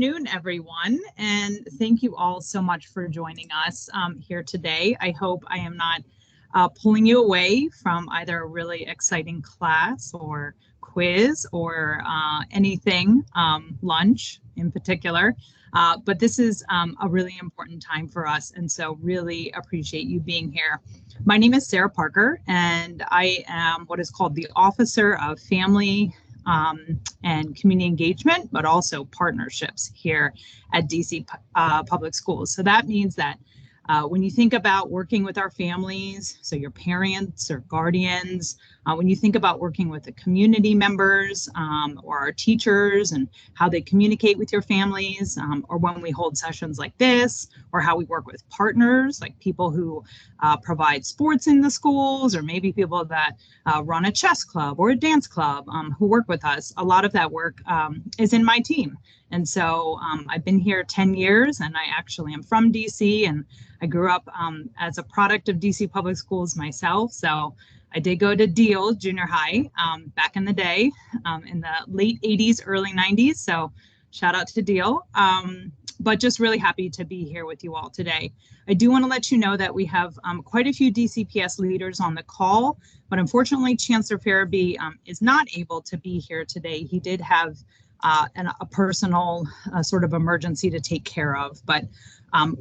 afternoon, everyone, and thank you all so much for joining us here today. I hope I am not pulling you away from either a really exciting class or quiz or anything, lunch in particular. But this is a really important time for us, and so really appreciate you being here. My name is Sarah Parker, and I am what is called the Officer of Family and Community Engagement, but also Partnerships here at DC Public Schools. So that means that when you think about working with our families, so your parents or guardians, when you think about working with the community members or our teachers and how they communicate with your families, or when we hold sessions like this, or how we work with partners, like people who provide sports in the schools, or maybe people that run a chess club or a dance club who work with us, a lot of that work is in my team. And so I've been here 10 years, and I actually am from DC, and I grew up as a product of DC Public Schools myself. So I did go to Deal Junior High back in the day, in the late 80s, early 90s. So shout out to Deal. But just really happy to be here with you all today. I do want to let you know that we have quite a few DCPS leaders on the call, but unfortunately Chancellor Farabee is not able to be here today. He did have a personal sort of emergency to take care of, but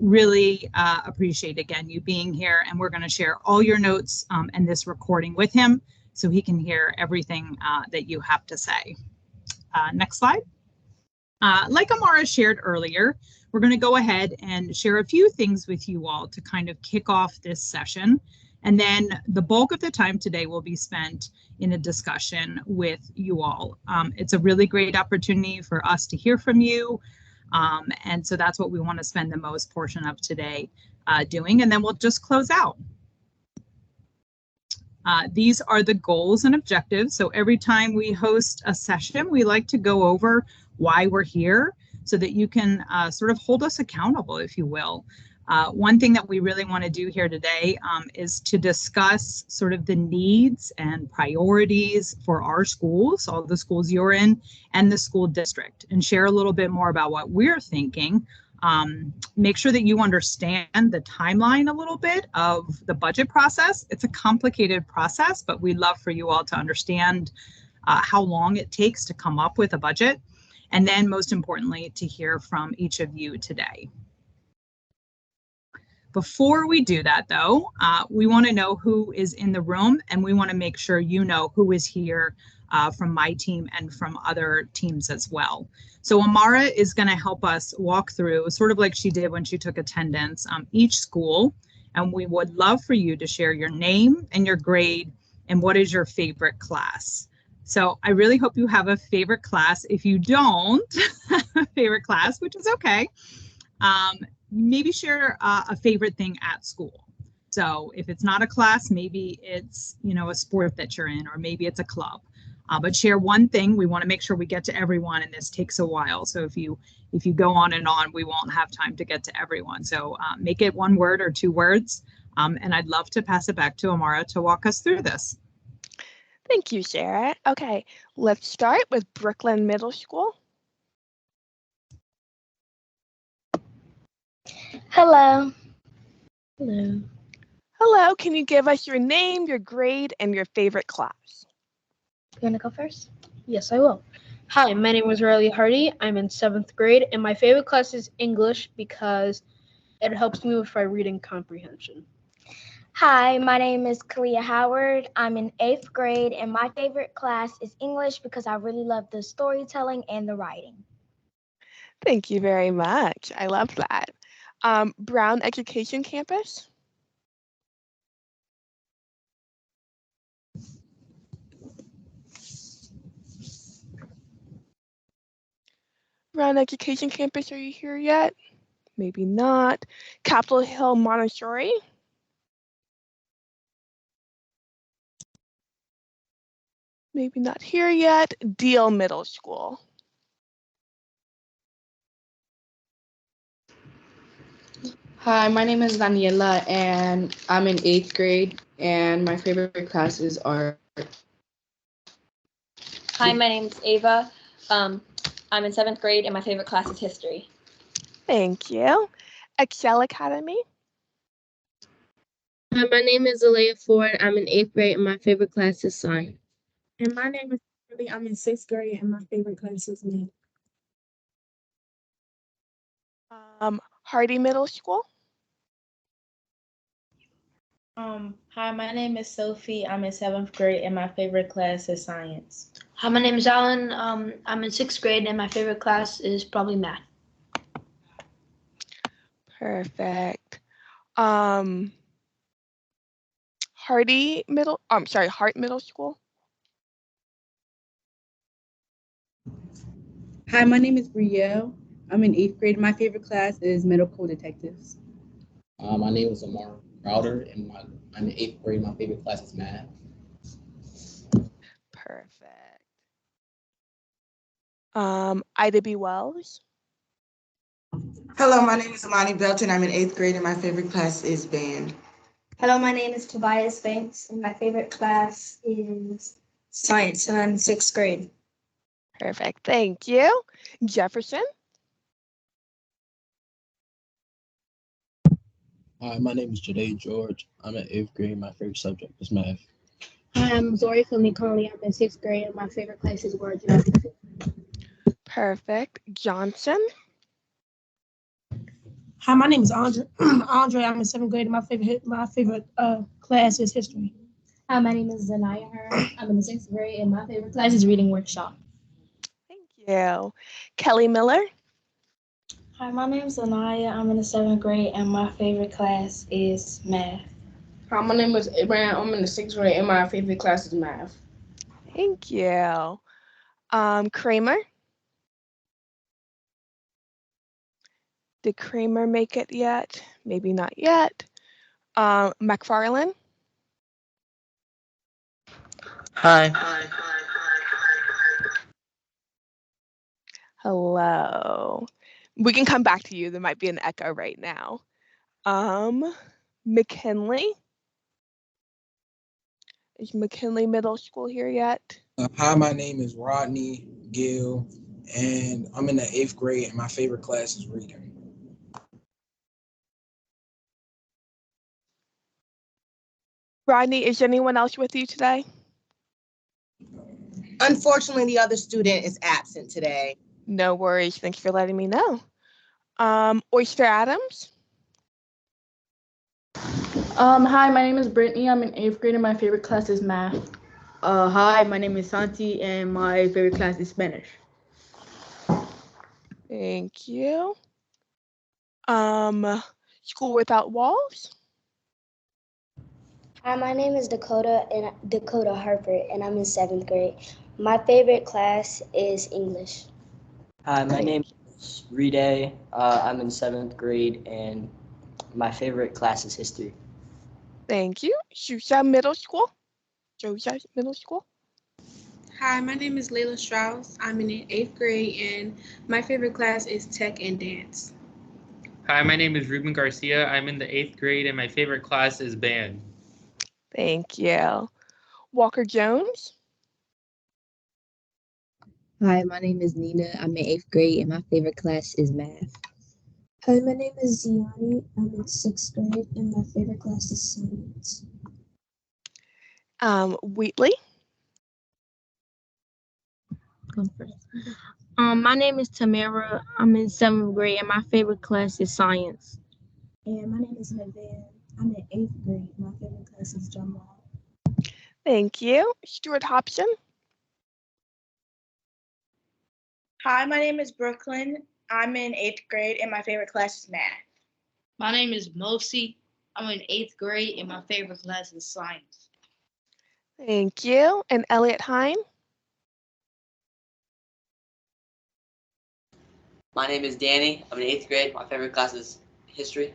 really appreciate again you being here, and we're going to share all your notes and this recording with him so he can hear everything that you have to say. Next slide. Like Amara shared earlier, we're going to go ahead and share a few things with you all to kind of kick off this session. And then the bulk of the time today will be spent in a discussion with you all. It's a really great opportunity for us to hear from you. And so that's what we want to spend the most portion of today doing. And then we'll just close out. These are the goals and objectives. So every time we host a session, we like to go over why we're here so that you can sort of hold us accountable, if you will. One thing that we really want to do here today is to discuss sort of the needs and priorities for our schools, all the schools you're in, and the school district, and share a little bit more about what we're thinking. Make sure that you understand the timeline a little bit of the budget process. It's a complicated process, but we'd love for you all to understand how long it takes to come up with a budget. And then most importantly, to hear from each of you today. Before we do that, though, we want to know who is in the room, and we want to make sure you know who is here from my team and from other teams as well. So Amara is going to help us walk through, sort of like she did when she took attendance, each school, and we would love for you to share your name and your grade and what is your favorite class. So I really hope you have a favorite class. If you don't have a favorite class, which is okay, maybe share a favorite thing at school. So if it's not a class, maybe it's, you know, a sport that you're in, or maybe it's a club. But share one thing. We want to make sure we get to everyone, and this takes a while. So if you go on, we won't have time to get to everyone. So make it one word or two words. And I'd love to pass it back to Amara to walk us through this. Thank you, Sarah. Okay, let's start with Brooklyn Middle School. Hello. Hello. Hello, can you give us your name, your grade, and your favorite class? You want to go first? Yes, I will. Hi, my name is Riley Hardy. I'm in 7th grade, and my favorite class is English because it helps me with my reading comprehension. Hi, my name is Kalia Howard. I'm in 8th grade, and my favorite class is English because I really love the storytelling and the writing. Thank you very much. I love that. Brown Education Campus. Brown Education Campus, are you here yet? Maybe not. Capitol Hill Montessori. Maybe not here yet. Deal Middle School. Hi, my name is Daniela, and I'm in 8th grade, and my favorite class is art. Hi, my name is Ava. I'm in 7th grade and my favorite class is history. Thank you. Excel Academy. Hi, my name is Alea Ford. I'm in 8th grade and my favorite class is science. And my name is Shirley. I'm in 6th grade and my favorite class is math. Hardy Middle School. Hi, my name is Sophie. I'm in 7th grade and my favorite class is science. Hi, my name is Alan. I'm in 6th grade and my favorite class is probably math. Perfect. Hart Middle School. Hi, my name is Brielle. I'm in 8th grade. My favorite class is medical detectives. My name is Amar Crowder, and I'm in 8th grade. My favorite class is math. Perfect. Ida B. Wells. Hello, my name is Amani Belton. I'm in 8th grade and my favorite class is band. Hello, my name is Tobias Banks and my favorite class is science and I'm in 6th grade. Perfect. Thank you. Jefferson. Hi, my name is Jade George. I'm in 8th grade. My favorite subject is math. Hi, I'm Zori Finley Carly. I'm in 6th grade and my favorite class is word geography. Perfect. Johnson. Hi, my name is Andre. Andre, I'm in 7th grade and my favorite class is history. Hi, my name is Zanaya Hearn. I'm in the 6th grade and my favorite class is reading workshop. Thank you. Kelly Miller. Hi, my name is Anaya. I'm in the 7th grade and my favorite class is math. Hi, my name is Abraham. I'm in the 6th grade and my favorite class is math. Thank you. Kramer. Did Kramer make it yet? Maybe not yet. McFarland. Hi. Hello. We can come back to you. There might be an echo right now. McKinley. Is McKinley Middle School here yet? Hi, my name is Rodney Gill, and I'm in the 8th grade, and my favorite class is reading. Rodney, is anyone else with you today? Unfortunately, the other student is absent today. No worries. Thanks for letting me know. Oyster Adams. Hi, my name is Brittany. I'm in 8th grade and my favorite class is math. Hi, my name is Santi and my favorite class is Spanish. Thank you. School Without Walls. Hi, my name is Dakota Harper, and I'm in 7th grade. My favorite class is English. Hi, my name is Ride. I'm in 7th grade, and my favorite class is history. Thank you. Shusha Middle School. Shusha Middle School. Hi, my name is Layla Strauss. I'm in the 8th grade, and my favorite class is tech and dance. Hi, my name is Ruben Garcia. I'm in the 8th grade, and my favorite class is band. Thank you. Walker Jones. Hi, my name is Nina. I'm in 8th grade and my favorite class is math. Hi, my name is Ziani. I'm in 6th grade and my favorite class is science. Wheatley. My name is Tamara. I'm in 7th grade and my favorite class is science. And my name is Nevaeh. I'm in 8th grade. My favorite class is drama. Thank you. Stuart Hobson. Hi, my name is Brooklyn. I'm in 8th grade and my favorite class is math. My name is Mosi. I'm in 8th grade and my favorite class is science. Thank you. And Elliot Hine. My name is Danny. I'm in 8th grade. My favorite class is history.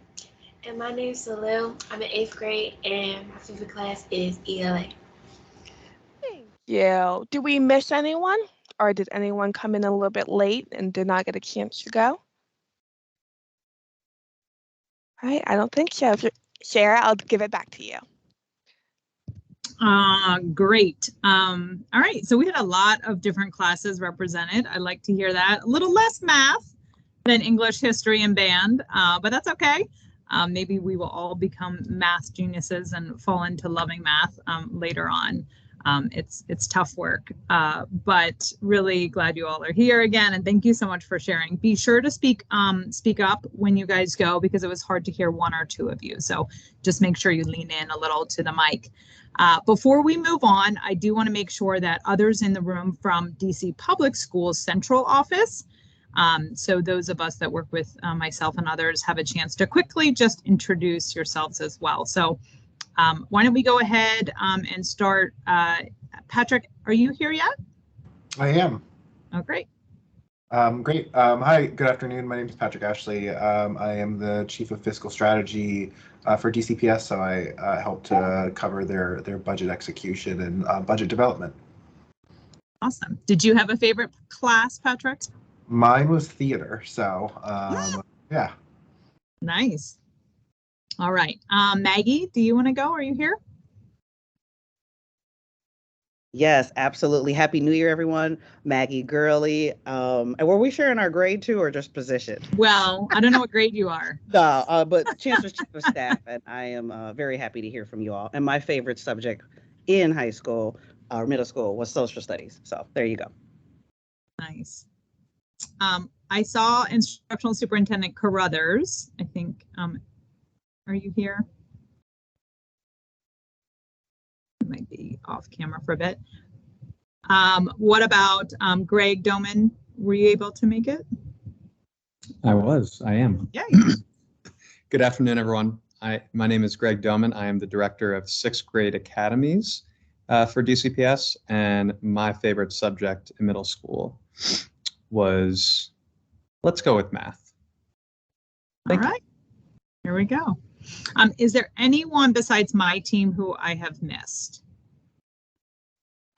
And my name is Salil. I'm in 8th grade and my favorite class is ELA. Thank you. Did we miss anyone? Or did anyone come in a little bit late and did not get a chance to go? All right, I don't think so. Sarah, I'll give it back to you. Great. All right, so we had a lot of different classes represented. I'd like to hear that. A little less math than English, history, and band, but that's okay. Maybe we will all become math geniuses and fall into loving math later on. It's tough work, but really glad you all are here again, and thank you so much for sharing. Be sure to speak up when you guys go, because it was hard to hear one or two of you. So just make sure you lean in a little to the mic. Before we move on, I do want to make sure that others in the room from DC Public Schools Central Office, so those of us that work with myself and others, have a chance to quickly just introduce yourselves as well. So why don't we go ahead and start. Patrick, are you here yet? I am. Oh, great. Great. Hi, good afternoon. My name is Patrick Ashley. I am the Chief of Fiscal Strategy for DCPS, so I help to cover their budget execution and budget development. Awesome. Did you have a favorite class, Patrick? Mine was theater, so yeah. Nice. All right. Maggie, do you want to go? Are you here? Yes, absolutely. Happy New Year, everyone. Maggie Gurley. And were we sharing our grade too, or just position? Well, I don't know what grade you are. No, but Chancellor's Chief of Staff, and I am very happy to hear from you all. And my favorite subject in high school or middle school was social studies. So there you go. Nice. I saw Instructional Superintendent Carruthers. I think, are you here? Might be off camera for a bit. What about Greg Doman? Were you able to make it? I am. Yay. Good afternoon, everyone. My name is Greg Doman. I am the Director of 6th Grade Academies for DCPS, and my favorite subject in middle school was, let's go with math. All right, here we go. Is there anyone besides my team who I have missed?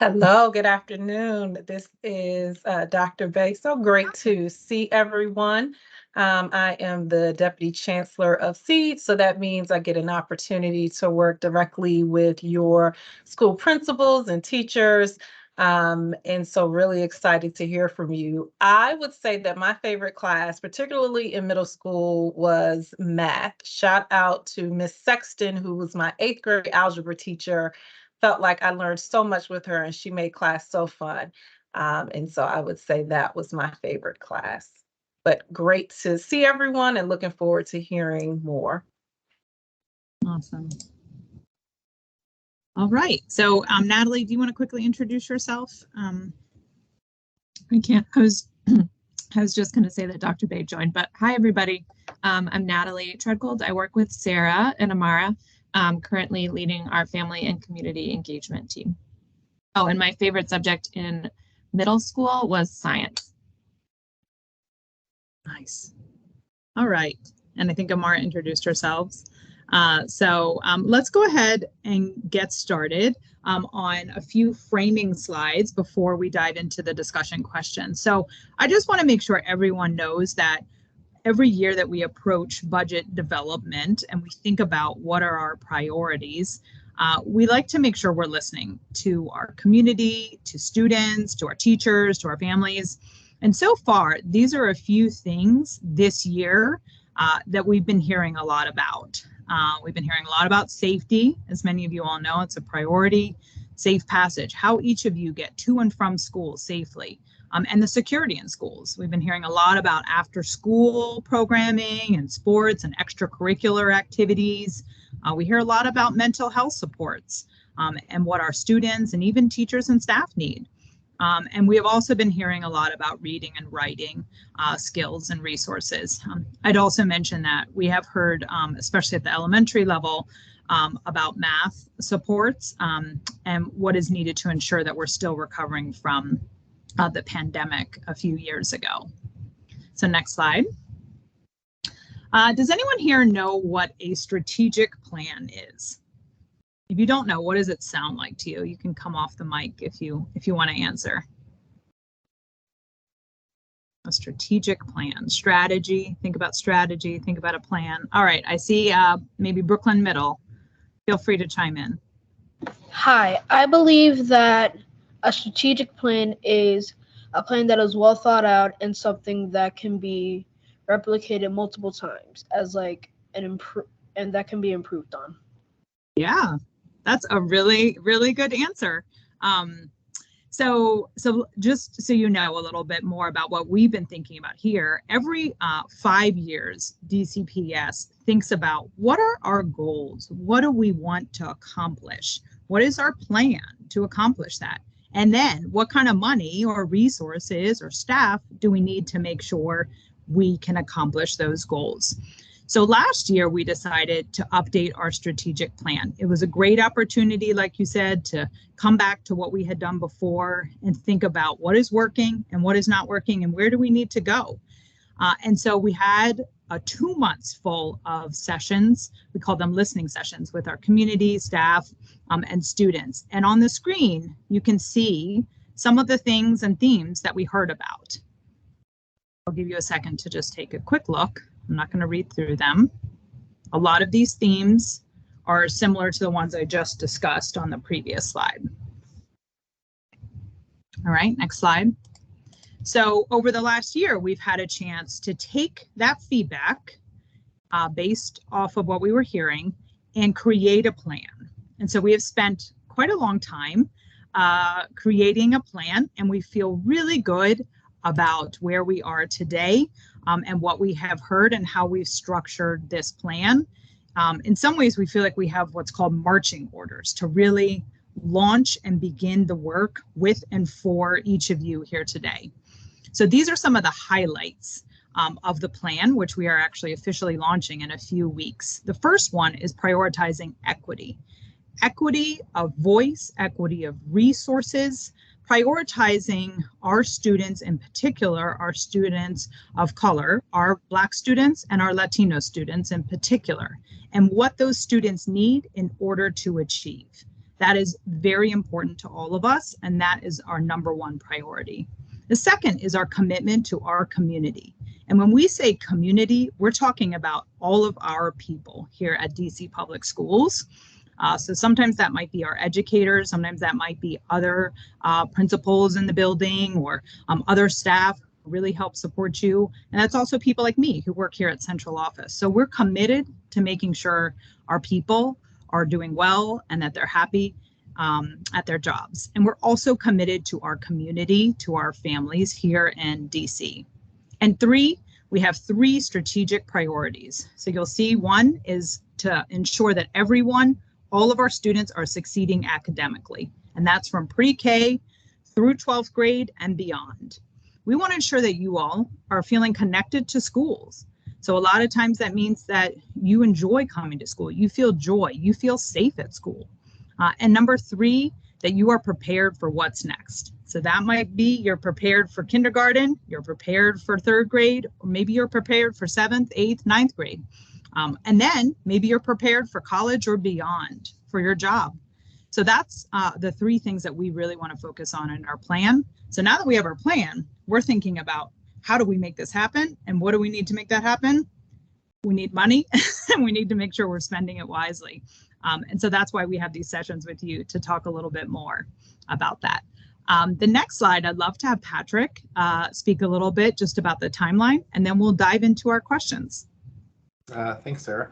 Hello, good afternoon. This is Dr. Bay. So great to see everyone. I am the Deputy Chancellor of SEED, so that means I get an opportunity to work directly with your school principals and teachers. And so really excited to hear from you. I would say that my favorite class, particularly in middle school, was math. Shout out to Miss Sexton, who was my 8th grade algebra teacher. Felt like I learned so much with her, and she made class so fun. And so I would say that was my favorite class. But great to see everyone and looking forward to hearing more. Awesome. All right. So Natalie, do you want to quickly introduce yourself? I can't. I was just going to say that Dr. Bay joined, but hi, everybody. I'm Natalie Treadgold. I work with Sarah and Amara, currently leading our family and community engagement team. Oh, and my favorite subject in middle school was science. Nice. All right. And I think Amara introduced herselves. So let's go ahead and get started on a few framing slides before we dive into the discussion questions. So I just want to make sure everyone knows that every year that we approach budget development and we think about what are our priorities, we like to make sure we're listening to our community, to students, to our teachers, to our families. And so far, these are a few things this year that we've been hearing a lot about. We've been hearing a lot about safety. As many of you all know, it's a priority. Safe passage, how each of you get to and from school safely, and the security in schools. We've been hearing a lot about after school programming and sports and extracurricular activities. We hear a lot about mental health supports and what our students and even teachers and staff need. And we have also been hearing a lot about reading and writing skills and resources. I'd also mention that we have heard, especially at the elementary level, about math supports and what is needed to ensure that we're still recovering from the pandemic a few years ago. So next slide. Does anyone here know what a strategic plan is? If you don't know, what does it sound like to you? You can come off the mic if you want to answer. A strategic plan, strategy, think about strategy, think about a plan. All right, I see maybe Brooklyn Middle. Feel free to chime in. Hi, I believe that a strategic plan is a plan that is well thought out and something that can be replicated multiple times as like an improve and that can be improved on. Yeah, that's a really, really good answer. Um, so just so you know a little bit more about what we've been thinking about here, every 5 years, DCPS thinks about what are our goals? What do we want to accomplish? What is our plan to accomplish that? And then what kind of money or resources or staff do we need to make sure we can accomplish those goals? So last year, we decided to update our strategic plan. It was a great opportunity, like you said, to come back to what we had done before and think about what is working and what is not working and where do we need to go. And so we had 2 months full of sessions. We call them listening sessions with our community, staff, and students. And on the screen, you can see some of the things and themes that we heard about. I'll give you a second to just take a quick look. I'm not going to read through them. A lot of these themes are similar to the ones I just discussed on the previous slide. All right, next slide. So over the last year, we've had a chance to take that feedback based off of what we were hearing and create a plan. And so we have spent quite a long time creating a plan, and we feel really good about where we are today and what we have heard and how we've structured this plan. In some ways, we feel like we have what's called marching orders to really launch and begin the work with and for each of you here today. So these are some of the highlights of the plan, which we are actually officially launching in a few weeks. The first one is prioritizing equity. Equity of voice, equity of resources, prioritizing our students, in particular, our students of color, our Black students and our Latino students in particular, and what those students need in order to achieve. That is very important to all of us, and that is our number one priority. The second is our commitment to our community. And when we say community, we're talking about all of our people here at DC Public Schools. So sometimes that might be our educators, sometimes that might be other principals in the building or other staff who really help support you. And that's also people like me who work here at central office. So we're committed to making sure our people are doing well and that they're happy at their jobs. And we're also committed to our community, to our families here in DC. And three, we have 3 strategic priorities. So you'll see one is to ensure that all of our students are succeeding academically, and that's from pre-K through 12th grade and beyond. We want to ensure that you all are feeling connected to schools. So a lot of times that means that you enjoy coming to school, you feel joy, you feel safe at school. And number 3, that you are prepared for what's next. So that might be you're prepared for kindergarten, you're prepared for 3rd grade, or maybe you're prepared for 7th, 8th, 9th grade. And then maybe you're prepared for college or beyond for your job. So that's the 3 things that we really want to focus on in our plan. So now that we have our plan, we're thinking about how do we make this happen and what do we need to make that happen? We need money and we need to make sure we're spending it wisely. And so that's why we have these sessions with you to talk a little bit more about that. The next slide, I'd love to have Patrick speak a little bit just about the timeline, and then we'll dive into our questions. Thanks, Sarah.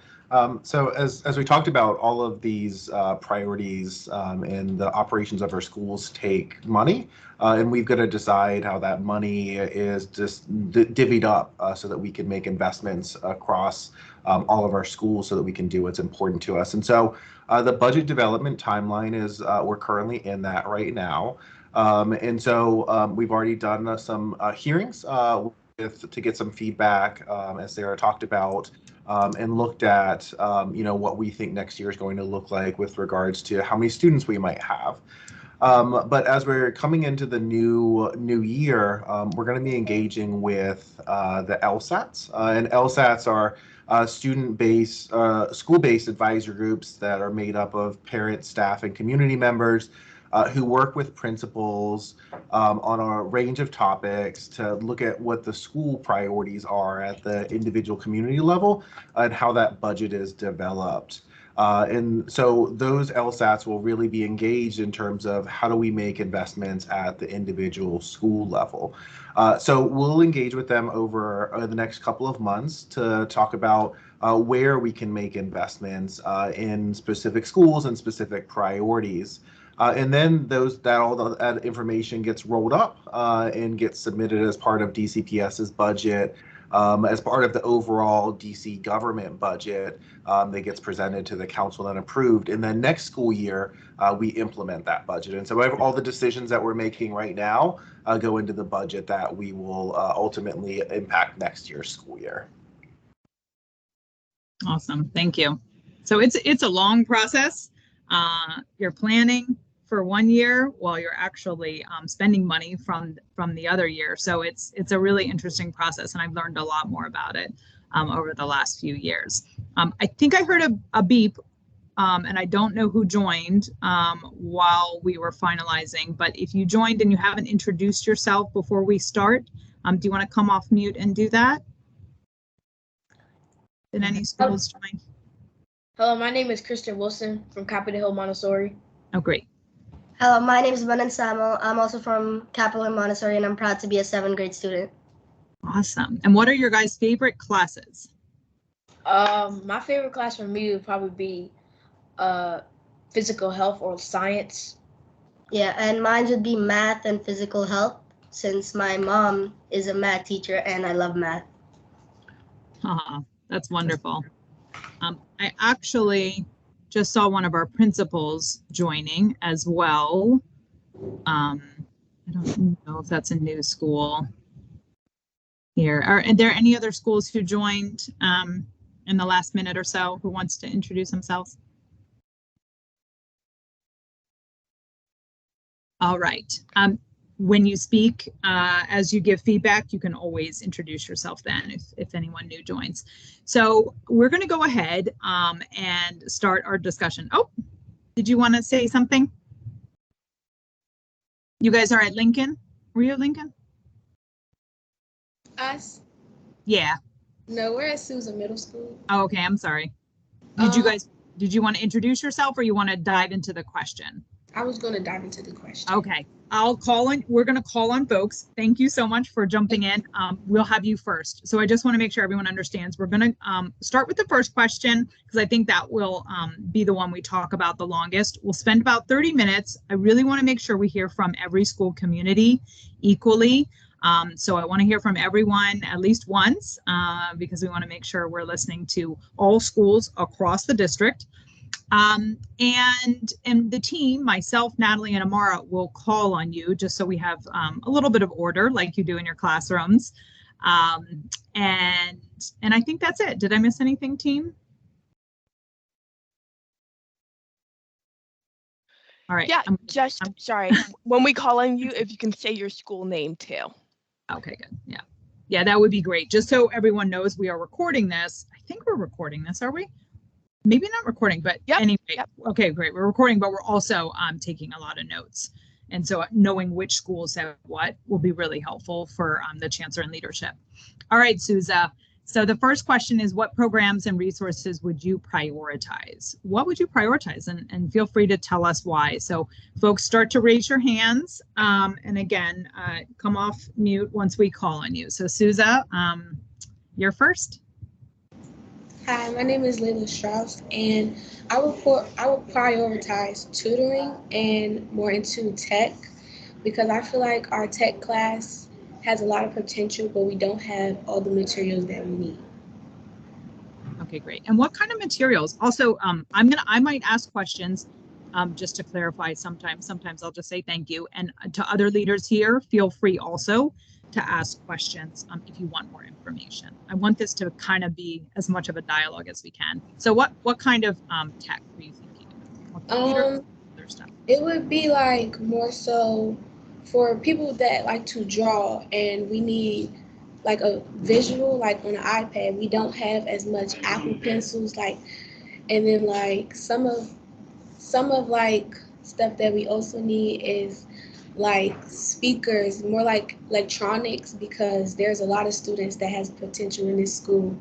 So as we talked about, all of these priorities and the operations of our schools take money, and we've got to decide how that money is just divvied up so that we can make investments across all of our schools so that we can do what's important to us. And so the budget development timeline is we're currently in that right now. And so we've already done some hearings to get some feedback, as Sarah talked about. And looked at, what we think next year is going to look like with regards to how many students we might have. But as we're coming into the new year, we're going to be engaging with the LSATs, and LSATs are student-based, school-based advisor groups that are made up of parents, staff, and community members who work with principals on a range of topics to look at what the school priorities are at the individual community level and how that budget is developed. And so those LSATs will really be engaged in terms of how do we make investments at the individual school level. So we'll engage with them over the next couple of months to talk about where we can make investments in specific schools and specific priorities. And then all that information gets rolled up and gets submitted as part of DCPS's budget, as part of the overall DC government budget that gets presented to the council and approved. And then next school year, we implement that budget. And so all the decisions that we're making right now go into the budget that we will ultimately impact next year's school year. Awesome, thank you. So it's a long process. You're planning for 1 year while you're actually spending money from the other year. So it's a really interesting process, and I've learned a lot more about it over the last few years. I think I heard a beep, and I don't know who joined while we were finalizing, but if you joined and you haven't introduced yourself before we start, do you want to come off mute and do that? Did any schools join? Hello, my name is Christian Wilson from Capitol Hill Montessori. Oh, great. Hello, my name is Benin Samuel. I'm also from Capitol Hill Montessori, and I'm proud to be a 7th grade student. Awesome. And what are your guys' favorite classes? My favorite class for me would probably be physical health or science. Yeah, and mine would be math and physical health, since my mom is a math teacher and I love math. That's wonderful. I actually just saw one of our principals joining as well. I don't know if that's a new school here. Are there any other schools who joined in the last minute or so who wants to introduce themselves? All right. When you speak, as you give feedback, you can always introduce yourself then if anyone new joins. So we're going to go ahead and start our discussion. Oh, did you want to say something? You guys are at Lincoln? Were you at Lincoln? Us? Yeah. No, we're at Susan Middle School. Oh, okay, I'm sorry. Did you want to introduce yourself or you want to dive into the question? I was going to dive into the question. Okay, we're going to call on folks. Thank you so much for jumping in. We'll have you first. So I just want to make sure everyone understands. We're going to start with the first question because I think that will be the one we talk about the longest. We'll spend about 30 minutes. I really want to make sure we hear from every school community equally. So I want to hear from everyone at least once because we want to make sure we're listening to all schools across the district. And the team, myself, Natalie, and Amara will call on you just so we have a little bit of order like you do in your classrooms. And I think that's it. Did I miss anything, team? All right. Yeah, sorry. When we call on you, if you can say your school name too. Okay, good. Yeah. Yeah, that would be great. Just so everyone knows we are recording this. I think we're recording this, are we? Maybe not recording, but anyway, okay, great. We're recording, but we're also taking a lot of notes. And so knowing which schools have what will be really helpful for the chancellor and leadership. All right, Souza. So the first question is, what programs and resources would you prioritize? What would you prioritize? And feel free to tell us why. So folks, start to raise your hands. And again, come off mute once we call on you. So Souza, you're first. Hi, my name is Layla Strauss, and I would prioritize tutoring and more into tech because I feel like our tech class has a lot of potential, but we don't have all the materials that we need. Okay, great. And what kind of materials? Also, I might ask questions just to clarify sometimes I'll just say thank you. And to other leaders here, feel free also to ask questions if you want more information. I want this to kind of be as much of a dialogue as we can. So what kind of tech are you thinking? Other stuff? It would be like more so for people that like to draw and we need like a visual, like on an iPad. We don't have as much Apple pencils, like, and then like some of like stuff that we also need is like speakers, more like electronics, because there's a lot of students that has potential in this school,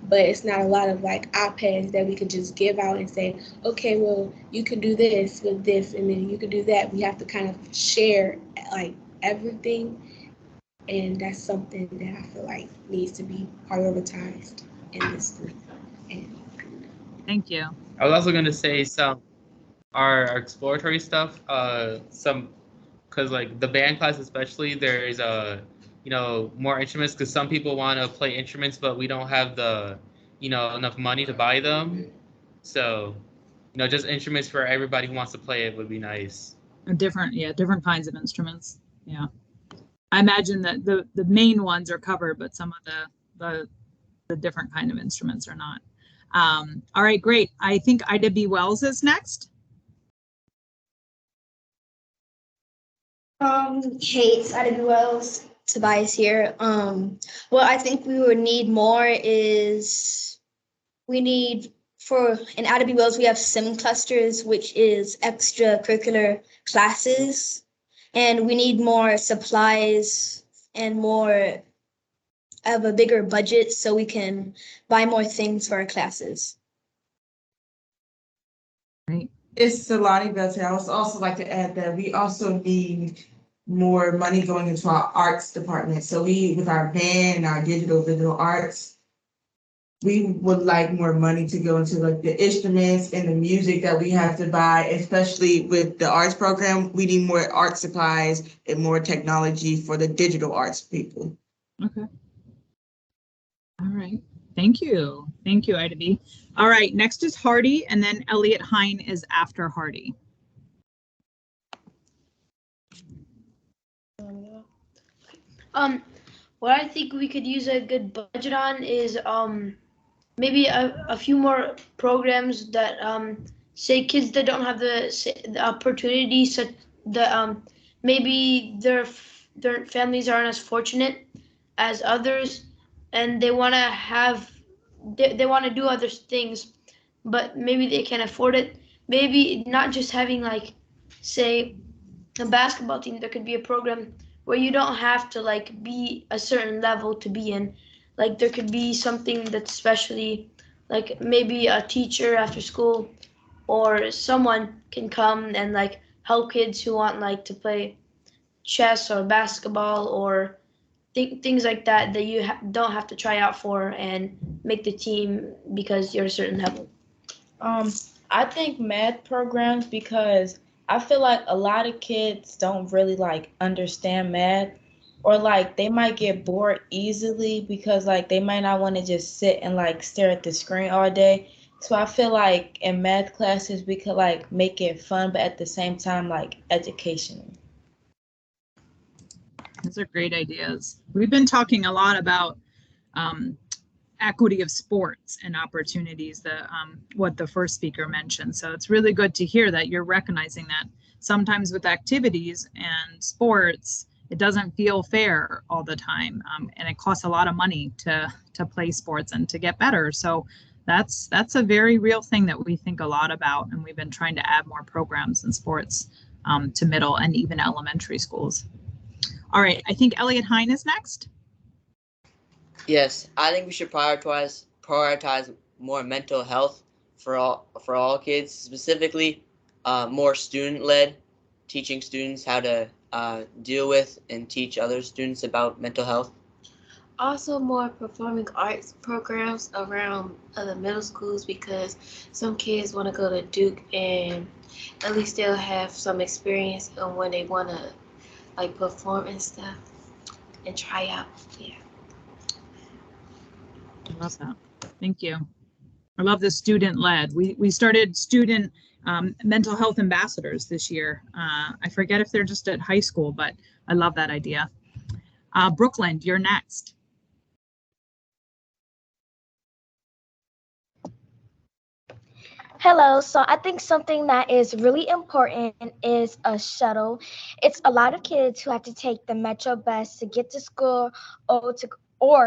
but it's not a lot of like iPads that we can just give out and say, okay, well, you can do this with this and then you can do that. We have to kind of share like everything, and that's something that I feel like needs to be prioritized in this school. And Thank you. I was also gonna say some our exploratory stuff. Some because like the band class especially, there's more instruments because some people want to play instruments, but we don't have the enough money to buy them. So just instruments for everybody who wants to play it would be nice. Different kinds of instruments. Yeah. I imagine that the main ones are covered, but some of the different kind of instruments are not. All right, great. I think Ida B. Wells is next. Hey, it's Ida B. Wells. Tobias here. What I think we would need more is we need for in Ida B. Wells we have SIM clusters, which is extracurricular classes, and we need more supplies and more of a bigger budget so we can buy more things for our classes. It's Salani Belton. I would also like to add that we also need more money going into our arts department. So we, with our band and our digital arts, we would like more money to go into like the instruments and the music that we have to buy, especially with the arts program. We need more art supplies and more technology for the digital arts people. Okay. All right. Thank you. Thank you, Ida B. All right. Next is Hardy, and then Elliot Hine is after Hardy. What I think we could use a good budget on is maybe a few more programs that say kids that don't have the opportunity, such that maybe their families aren't as fortunate as others, and they want to have they want to do other things, but maybe they can't afford it. Maybe not just having like, say, a basketball team. There could be a program where you don't have to like be a certain level to be in. Like there could be something that's specially like maybe a teacher after school or someone can come and like help kids who want like to play chess or basketball or things like that that you don't have to try out for and make the team because you're a certain level. I think math programs because I feel like a lot of kids don't really like understand math or like they might get bored easily because like they might not want to just sit and like stare at the screen all day. So I feel like in math classes we could like make it fun but at the same time like educational. Those are great ideas. We've been talking a lot about equity of sports and opportunities, what the first speaker mentioned. So it's really good to hear that you're recognizing that sometimes with activities and sports, it doesn't feel fair all the time, and it costs a lot of money to play sports and to get better. So that's a very real thing that we think a lot about, and we've been trying to add more programs in sports to middle and even elementary schools. All right, I think Elliot Hine is next. Yes, I think we should prioritize more mental health for all kids, specifically more student-led, teaching students how to deal with and teach other students about mental health. Also more performing arts programs around the middle schools because some kids want to go to Duke and at least they'll have some experience on when they want to like perform and stuff and try out. Yeah. I love that. Thank you. I love the student-led. We started student mental health ambassadors this year. I forget if they're just at high school, but I love that idea. Brooklyn, you're next. Hello. So I think something that is really important is a shuttle. It's a lot of kids who have to take the Metro bus to get to school or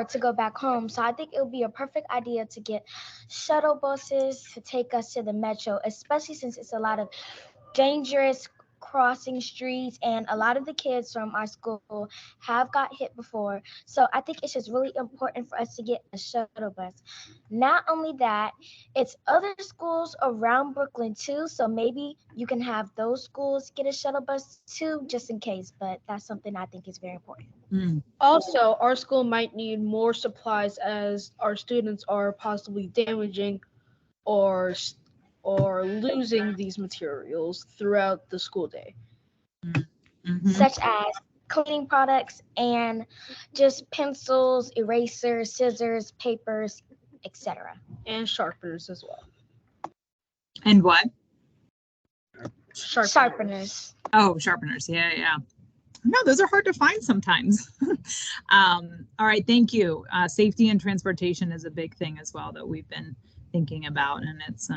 to go back home. So I think it would be a perfect idea to get shuttle buses to take us to the Metro, especially since it's a lot of dangerous crossing streets, and a lot of the kids from our school have got hit before. So I think it's just really important for us to get a shuttle bus. Not only that, it's other schools around Brooklyn too. So maybe you can have those schools get a shuttle bus too, just in case. But that's something I think is very important. Also, our school might need more supplies as our students are possibly damaging or losing these materials throughout the school day. Such as cleaning products and just pencils, erasers, scissors, papers, etc. And sharpeners as well. And what? Sharpeners. Oh, sharpeners. Yeah. No, those are hard to find sometimes. All right, thank you. Safety and transportation is a big thing as well that we've been thinking about, and it's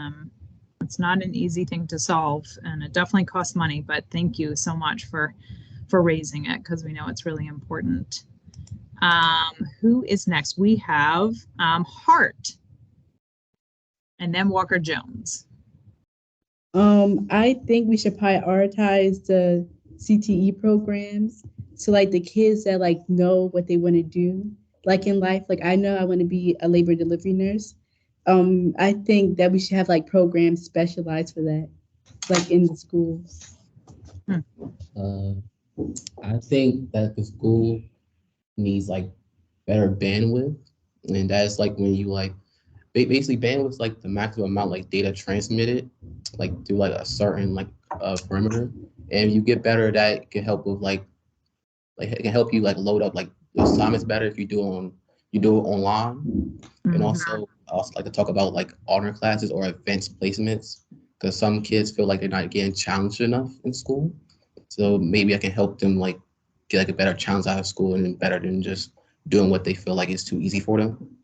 not an easy thing to solve, and it definitely costs money. But thank you so much for raising it, because we know it's really important. Who is next? We have Hart, and then Walker Jones. I think we should prioritize the CTE programs to like the kids that like know what they want to do like in life. Like I know I want to be a labor delivery nurse. I think that we should have like programs specialized for that, like in the schools. I think that the school needs like better bandwidth, and that's like when you like basically bandwidth is like the maximum amount like data transmitted like through like a certain like perimeter, and you get better at that, it can help with like it can help you like load up like the assignments better if you do it online. And also like to talk about like honor classes or advanced placements, because some kids feel like they're not getting challenged enough in school. So maybe I can help them like get like a better challenge out of school and better than just doing what they feel like is too easy for them.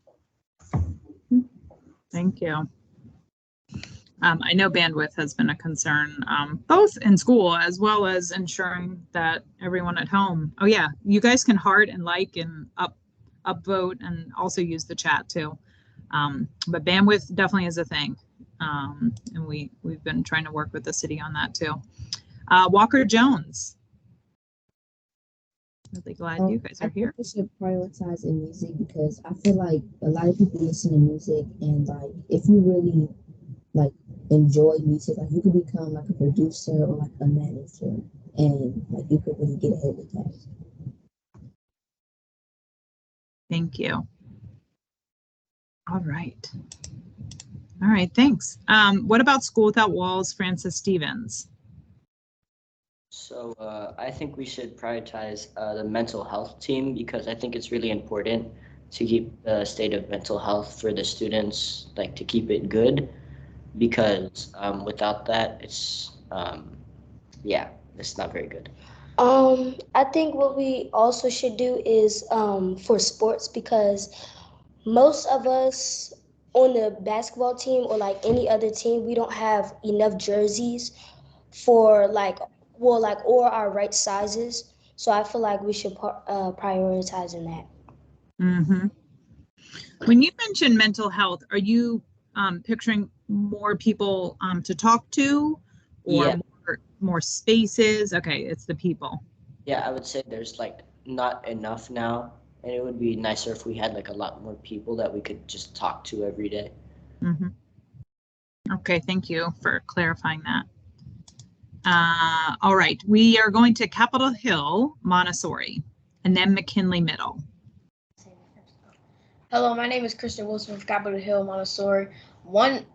Thank you. I know bandwidth has been a concern, both in school as well as ensuring that everyone at home. Oh yeah, you guys can heart and like and upvote and also use the chat too. But bandwidth definitely is a thing, and we've been trying to work with the city on that too. Walker Jones. Really glad you guys are here. I think we should prioritize in music because I feel like a lot of people listen to music, and like if you really like enjoy music, like you could become like a producer or like a manager, and like you could really get ahead with that. Thank you. All right, thanks. What about School Without Walls, Francis Stevens? So I think we should prioritize the mental health team, because I think it's really important to keep the state of mental health for the students, like to keep it good, because without that, it's not very good. I think what we also should do is for sports, because most of us on the basketball team or like any other team, we don't have enough jerseys for or our right sizes. So I feel like we should prioritize in that. When you mention mental health, are you picturing more people to talk to, or Yeah. more spaces? Okay, it's the people. Yeah, I would say there's like not enough now, and it would be nicer if we had like a lot more people that we could just talk to every day. Okay, thank you for clarifying that. All right, we are going to Capitol Hill Montessori, and then McKinley Middle. Hello, my name is Christian Wilson from Capitol Hill Montessori. One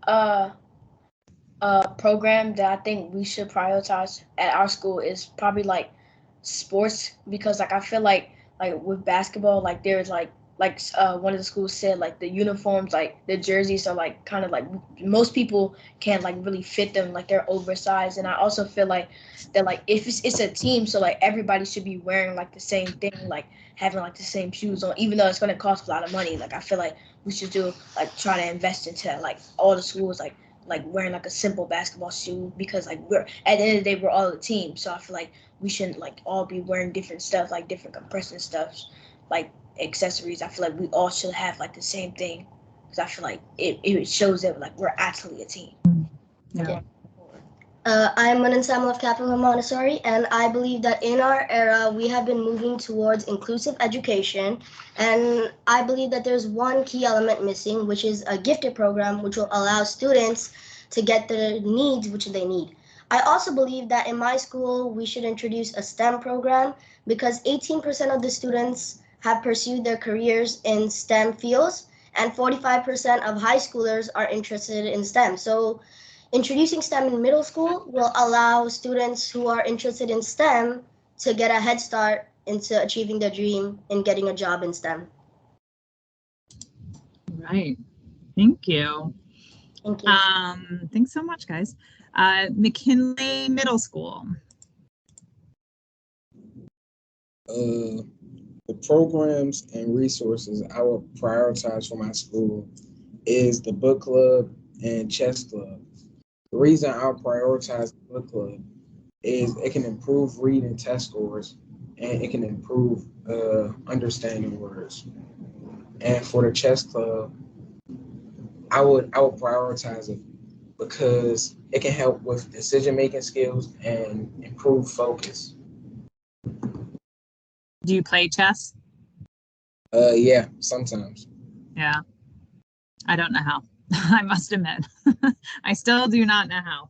program that I think we should prioritize at our school is probably like sports, because like I feel like with basketball, like there's like one of the schools said, like the uniforms, like the jerseys are like kind of like most people can't like really fit them, like they're oversized. And I also feel like that like if it's a team, so like everybody should be wearing like the same thing, like having like the same shoes on, even though it's going to cost a lot of money. Like I feel like we should do like try to invest into like all the schools like wearing like a simple basketball shoe, because like we're at the end of the day we're all a team. So I feel like we shouldn't like all be wearing different stuff, like different compression stuff, like accessories. I feel like we all should have like the same thing, because I feel like it shows that like we're actually a team. Yeah. I'm an ensemble of Capital Hill Montessori, and I believe that in our era, we have been moving towards inclusive education. And I believe that there's one key element missing, which is a gifted program, which will allow students to get the needs which they need. I also believe that in my school, we should introduce a STEM program because 18% of the students have pursued their careers in STEM fields, and 45% of high schoolers are interested in STEM. So introducing STEM in middle school will allow students who are interested in STEM to get a head start into achieving their dream in getting a job in STEM. Right. Thank you. Thank you. Thanks so much, guys. McKinley Middle School. The programs and resources I would prioritize for my school is the book club and chess club. The reason I'll prioritize the book club is it can improve reading test scores and it can improve understanding words. And for the chess club, I would prioritize it because it can help with decision-making skills and improve focus. Do you play chess? Yeah, sometimes. Yeah. I don't know how. I must admit. I still do not know how.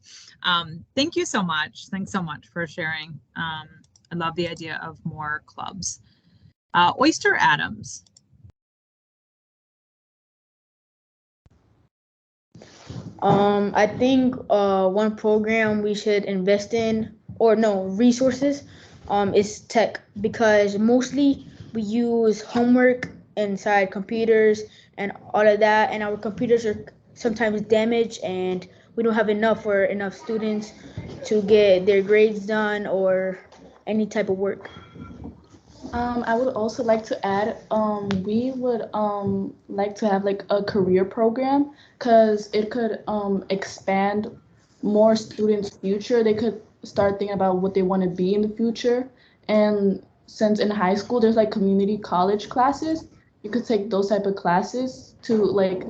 Thank you so much. Thanks so much for sharing. I love the idea of more clubs. Oyster Adams. I think one program we should invest in, or no, resources, is tech, because mostly we use homework inside computers and all of that, and our computers are sometimes damaged, and we don't have enough for enough students to get their grades done or any type of work. I would also like to add, we would like to have like a career program because it could expand more students' future. They could start thinking about what they want to be in the future. And since in high school there's like community college classes, you could take those type of classes to like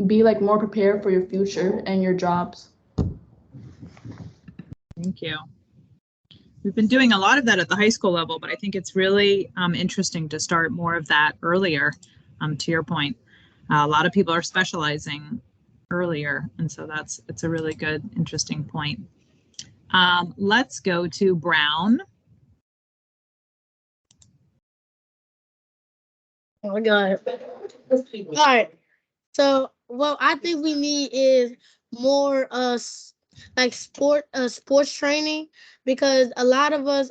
be like more prepared for your future and your jobs. Thank you. We've been doing a lot of that at the high school level, but I think it's really interesting to start more of that earlier. To your point, a lot of people are specializing earlier, and so it's a really good, interesting point. Let's go to Brown. Oh my God. All right. So what I think we need is more sports training, because a lot of us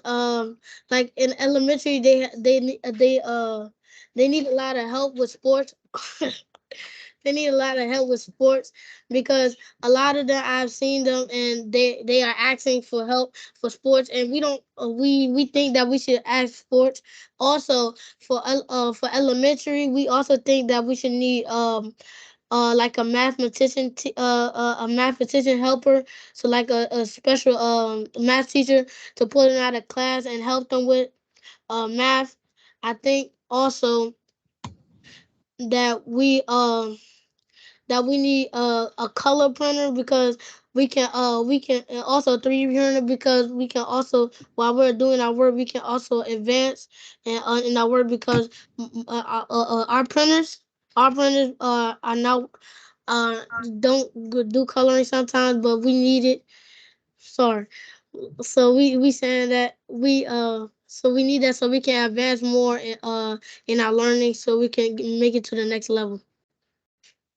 like in elementary they need a lot of help with sports. They need a lot of help with sports because a lot of them I've seen them and they are asking for help for sports, and we don't we think that we should ask sports also for elementary. We also think that we should need like a mathematician a mathematician helper, so like a special math teacher to pull them out of class and help them with math. I think also that we need a color printer, because we can and also 3D printer, because we can also, while we're doing our work, we can also advance and in our work, because our printers are now don't do coloring sometimes, but we need it. Sorry. So we saying that so we need that so we can advance more in our learning, so we can make it to the next level.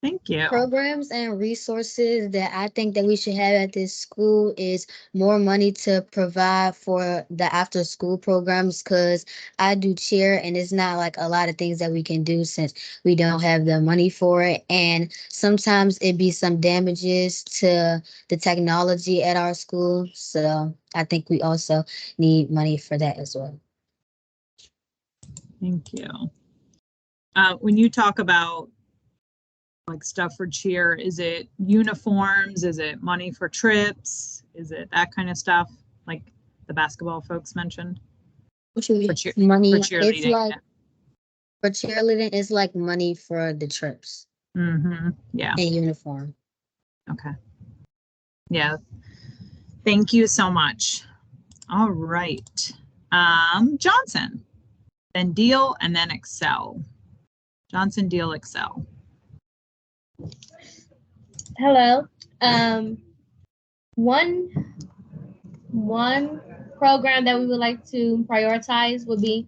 Thank you. Programs and resources that I think that we should have at this school is more money to provide for the after school programs, because I do cheer and it's not like a lot of things that we can do since we don't have the money for it. And sometimes it be some damages to the technology at our school. So I think we also need money for that as well. Thank you. When you talk about like stuff for cheer, is it uniforms? Is it money for trips? Is it that kind of stuff like the basketball folks mentioned? What you mean? Money. It's like for cheerleading, it's like money for the trips. Mm-hmm. Yeah. And uniform. Okay. Yeah. Thank you so much. All right. Johnson, then Deal, and then Excel. Johnson, Deal, Excel. Hello. One program that we would like to prioritize would be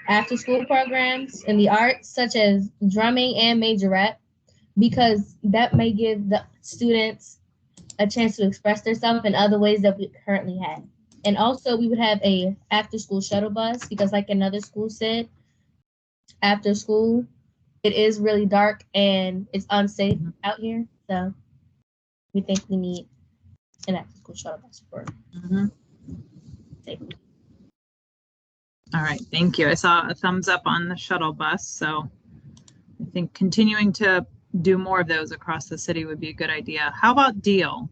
after school programs in the arts, such as drumming and majorette, because that may give the students a chance to express themselves in other ways that we currently have. And also we would have a after school shuttle bus, because like another school said, after school, it is really dark and it's unsafe out here. So we think we need an after school shuttle bus for safety. All right, thank you. I saw a thumbs up on the shuttle bus, so I think continuing to do more of those across the city would be a good idea. How about Deal?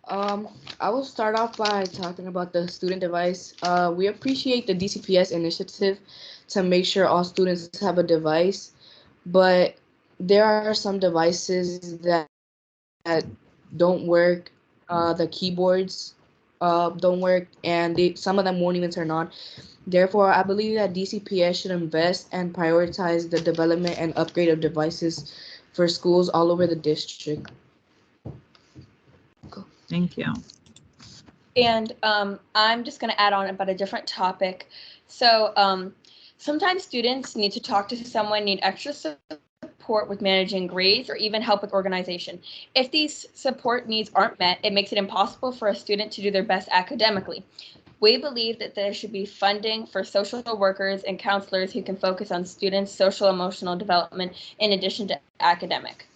I will start off by talking about the student device. We appreciate the DCPS initiative to make sure all students have a device, but there are some devices that don't work. The keyboards don't work, and some of them won't even turn on. Therefore, I believe that DCPS should invest and prioritize the development and upgrade of devices for schools all over the district. Thank you. And I'm just going to add on about a different topic. So sometimes students need to talk to someone, need extra support with managing grades or even help with organization. If these support needs aren't met, it makes it impossible for a student to do their best academically. We believe that there should be funding for social workers and counselors who can focus on students' social emotional development in addition to academic.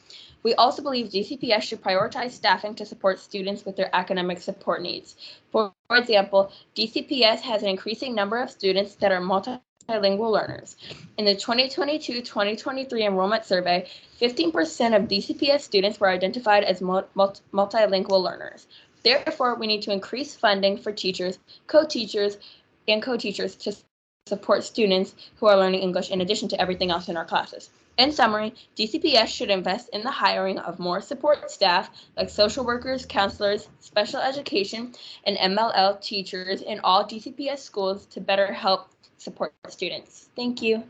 We also believe DCPS should prioritize staffing to support students with their academic support needs. For example, DCPS has an increasing number of students that are multilingual learners. In the 2022-2023 enrollment survey, 15% of DCPS students were identified as multilingual learners. Therefore, we need to increase funding for teachers, co-teachers, and co-teachers to support students who are learning English in addition to everything else in our classes. In summary, DCPS should invest in the hiring of more support staff like social workers, counselors, special education, and MLL teachers in all DCPS schools to better help support students. Thank you.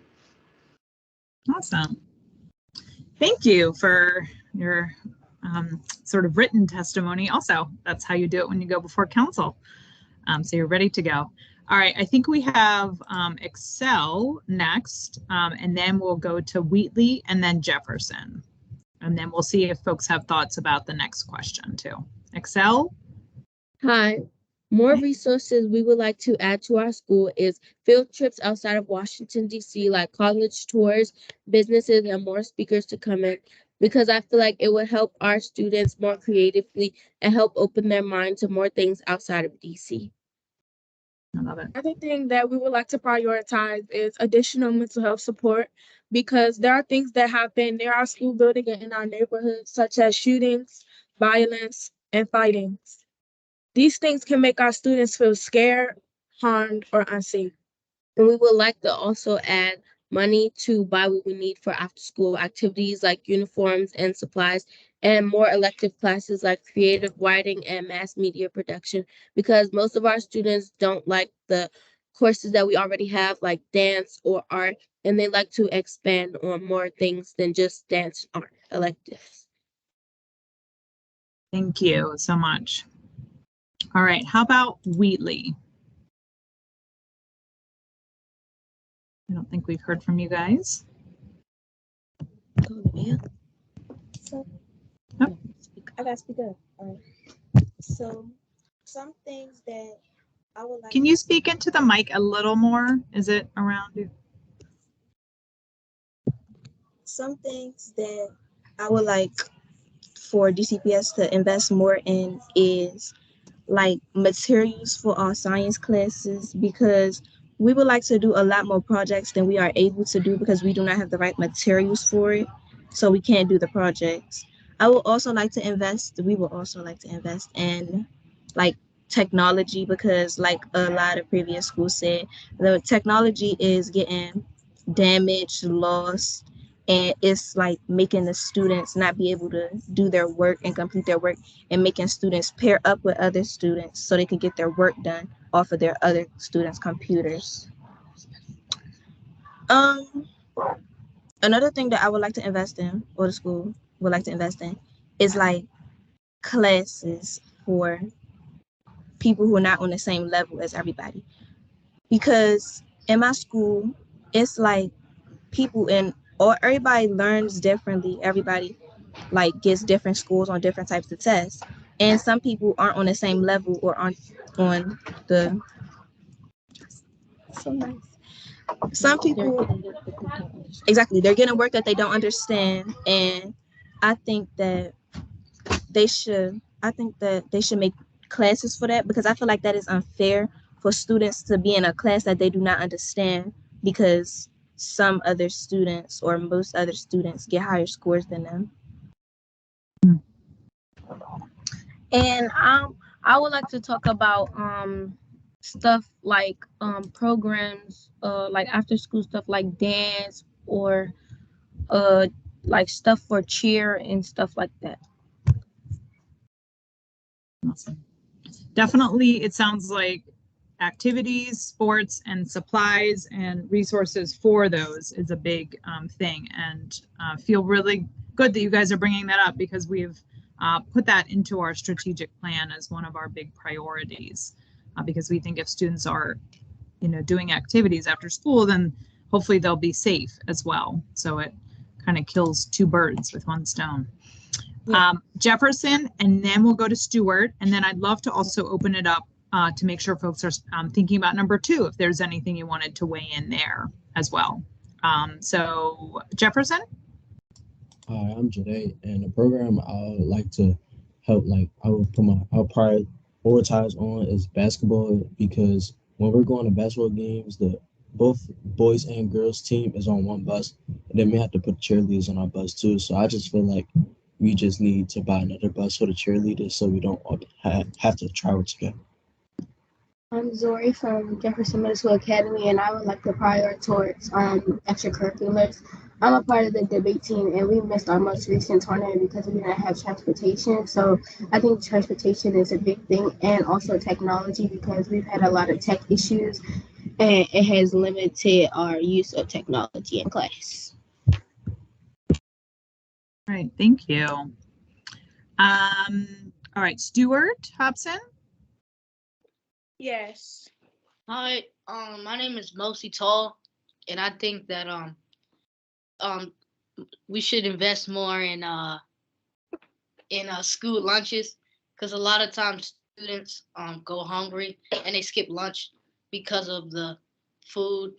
Awesome. Thank you for your sort of written testimony. Also, that's how you do it when you go before council. So you're ready to go. All right, I think we have Excel next, and then we'll go to Wheatley and then Jefferson. And then we'll see if folks have thoughts about the next question too. Excel? Hi. More resources we would like to add to our school is field trips outside of Washington, D.C., like college tours, businesses, and more speakers to come in, because I feel like it would help our students more creatively and help open their mind to more things outside of D.C. I love it. Another thing that we would like to prioritize is additional mental health support, because there are things that happen near our school building and in our neighborhood, such as shootings, violence, and fightings. These things can make our students feel scared, harmed, or unsafe. And we would like to also add money to buy what we need for after school activities like uniforms and supplies, and more elective classes like creative writing and mass media production, because most of our students don't like the courses that we already have, like dance or art, and they like to expand on more things than just dance and art electives. Thank you so much. All right, how about Wheatley? I don't think we've heard from you guys. So, Yep. I gotta speak up. All right. So, some things that I would like. Can you speak into the mic a little more? Is it around you? Some things that I would like for DCPS to invest more in is like materials for our science classes, because we would like to do a lot more projects than we are able to do because we do not have the right materials for it. So we can't do the projects. We will also like to invest in like technology, because like a lot of previous schools said, the technology is getting damaged, lost, and it's like making the students not be able to do their work and complete their work, and making students pair up with other students so they can get their work done off of their other students' computers. Um, Another thing that I would like to invest in, or the school would like to invest in, is like classes for people who are not on the same level as everybody. Because in my school, it's like people in, or everybody learns differently. Everybody like gets different schools on different types of tests. And some people aren't on the same level or aren't on the, so nice. Some people, exactly, they're getting work that they don't understand. And I think that they should make classes for that, because I feel like that is unfair for students to be in a class that they do not understand, because some other students or most other students get higher scores than them. And I would like to talk about stuff like programs like after school stuff like dance or like stuff for cheer and stuff like that. Awesome. Definitely, it sounds like activities, sports, and supplies and resources for those is a big thing, and feel really good that you guys are bringing that up, because we've put that into our strategic plan as one of our big priorities, because we think if students are, doing activities after school, then hopefully they'll be safe as well. So it kind of kills two birds with one stone. Jefferson, and then we'll go to Stewart, and then I'd love to also open it up to make sure folks are thinking about number 2, if there's anything you wanted to weigh in there as well. So Jefferson? Hi, I'm Jade, and the program I would like to help, I'll prioritize on is basketball, because when we're going to basketball games, both boys and girls team is on one bus, and then we have to put cheerleaders on our bus too. So I just feel like we just need to buy another bus for the cheerleaders so we don't have to travel together. I'm Zori from Jefferson Middle School Academy, and I would like to prioritize extracurriculars. I'm a part of the debate team, and we missed our most recent tournament because we didn't have transportation. So I think transportation is a big thing, and also technology, because we've had a lot of tech issues, and it has limited our use of technology in class. All right, thank you. All right, Stuart Hobson. Yes. Hi, my name is Mosi Tall, and I think that we should invest more in school lunches, because a lot of times students go hungry and they skip lunch because of the food,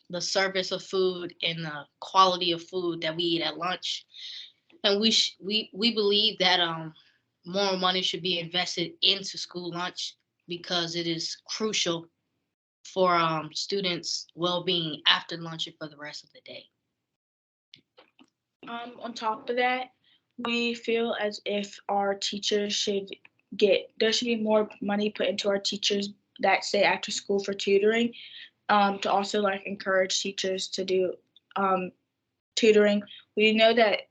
the service of food, and the quality of food that we eat at lunch. And we believe that more money should be invested into school lunch, because it is crucial for students' well-being after lunch and for the rest of the day. On top of that, we feel as if our teachers there should be more money put into our teachers that stay after school for tutoring, to also like encourage teachers to do tutoring. We know that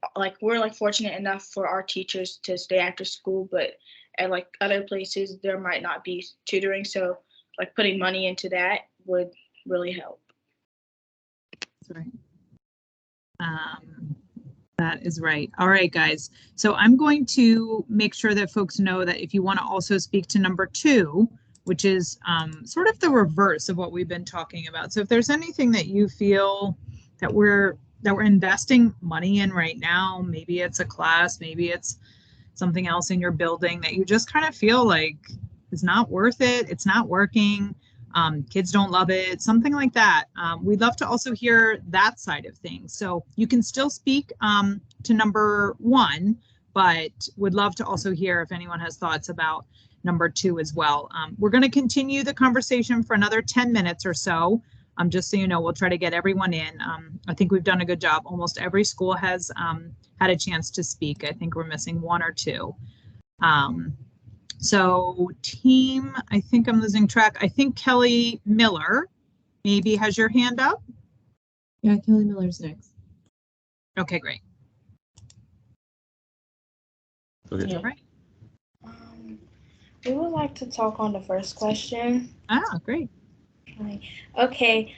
we're fortunate enough for our teachers to stay after school, but at other places there might not be tutoring, so putting money into that would really help. That's right. That is right. All right, guys. So I'm going to make sure that folks know that if you want to also speak to number 2, which is sort of the reverse of what we've been talking about. So if there's anything that you feel that we're investing money in right now, maybe it's a class, maybe it's something else in your building that you just kind of feel like is not worth it, it's not working, kids don't love it, something like that. We'd love to also hear that side of things. So you can still speak to number 1, but would love to also hear if anyone has thoughts about number 2 as well. We're going to continue the conversation for another 10 minutes or so. Just so you know, we'll try to get everyone in. I think we've done a good job. Almost every school has had a chance to speak. I think we're missing 1 or 2. So team, I think I'm losing track. I think Kelly Miller maybe has your hand up. Yeah, Kelly Miller's next. Okay, great. Okay. All right. We would like to talk on the first question. Ah, great. Okay.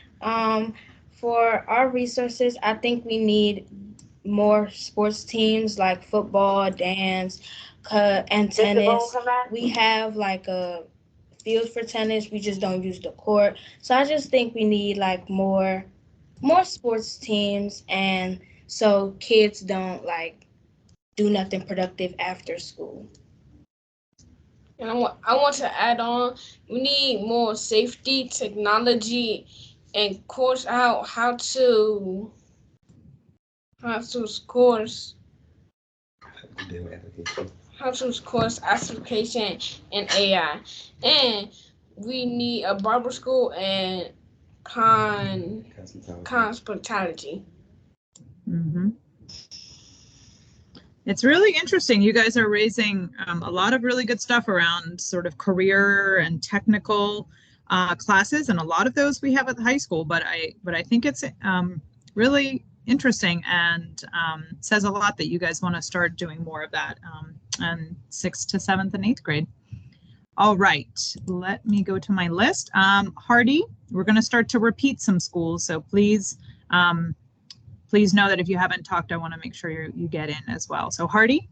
For our resources, I think we need more sports teams like football, dance, and tennis. We have like a field for tennis. We just don't use the court. So I just think we need like more sports teams, and so kids don't like do nothing productive after school. And I want to add on, we need more safety, technology, and course out how to course course application and AI. And we need a barber school and hospitality. Mm-hmm. It's really interesting. You guys are raising a lot of really good stuff around sort of career and technical classes, and a lot of those we have at the high school. But I think it's really interesting and says a lot that you guys want to start doing more of that in 6th to 7th and 8th grade. All right, let me go to my list. Hardy, we're going to start to repeat some schools, so please. Please know that if you haven't talked, I want to make sure you get in as well. So Hardy.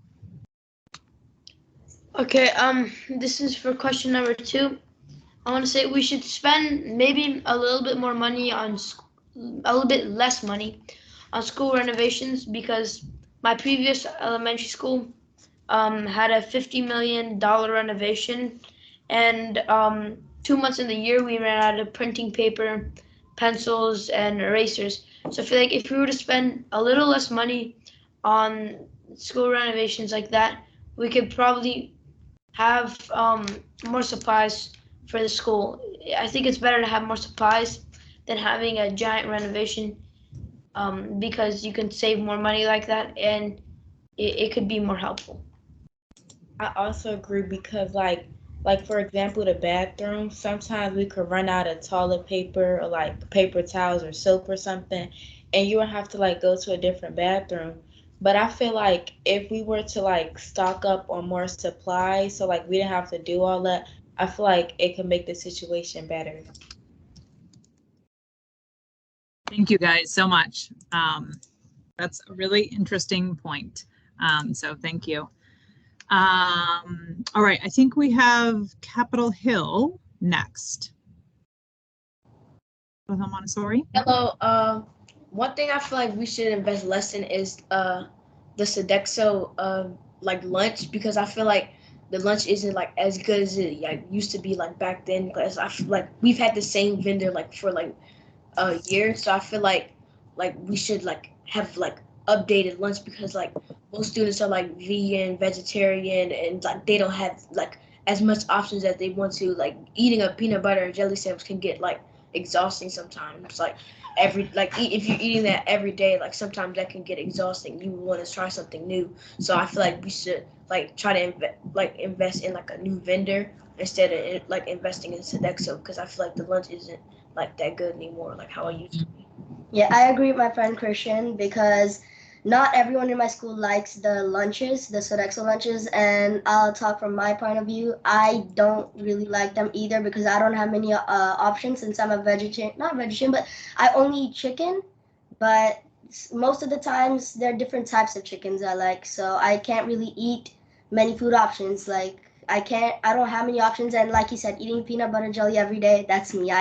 Okay, this is for question number 2. I want to say we should spend maybe a little bit more money on, a little bit less money on school renovations, because my previous elementary school had a $50 million renovation, and 2 months in the year we ran out of printing paper, pencils, and erasers. So I feel like if we were to spend a little less money on school renovations like that, we could probably have more supplies for the school. I think it's better to have more supplies than having a giant renovation, because you can save more money like that, and it could be more helpful. I also agree because like for example, the bathroom, sometimes we could run out of toilet paper or like paper towels or soap or something, and you would have to like go to a different bathroom. But I feel like if we were to like stock up on more supplies, so like we didn't have to do all that, I feel like it could make the situation better. Thank you guys so much. That's a really interesting point. So thank you. All right, I think we have Capitol Hill next. Capitol Hill Montessori. Hello. One thing I feel like we should invest less in is the Sodexo like lunch, because I feel like the lunch isn't like as good as it like used to be like back then. Because I feel like we've had the same vendor like for like a year, so I feel like we should like have like updated lunch, because like most students are like vegan, vegetarian, and like they don't have like as much options that they want to. Like eating a peanut butter and jelly sandwich can get like exhausting sometimes. Like if you're eating that every day, like sometimes that can get exhausting. You want to try something new. So I feel like we should like try to invest in like a new vendor instead of like investing in Sodexo, because I feel like the lunch isn't like that good anymore, like how I used to be. Yeah, I agree with my friend Christian, because not everyone in my school likes the lunches, the Sodexo lunches, and I'll talk from my point of view. I don't really like them either, because I don't have many options, since I'm a vegetarian, not vegetarian, but I only eat chicken. But most of the times there are different types of chickens I like, so I can't really eat many food options. Like I don't have many options, and like you said, eating peanut butter jelly every day, that's me.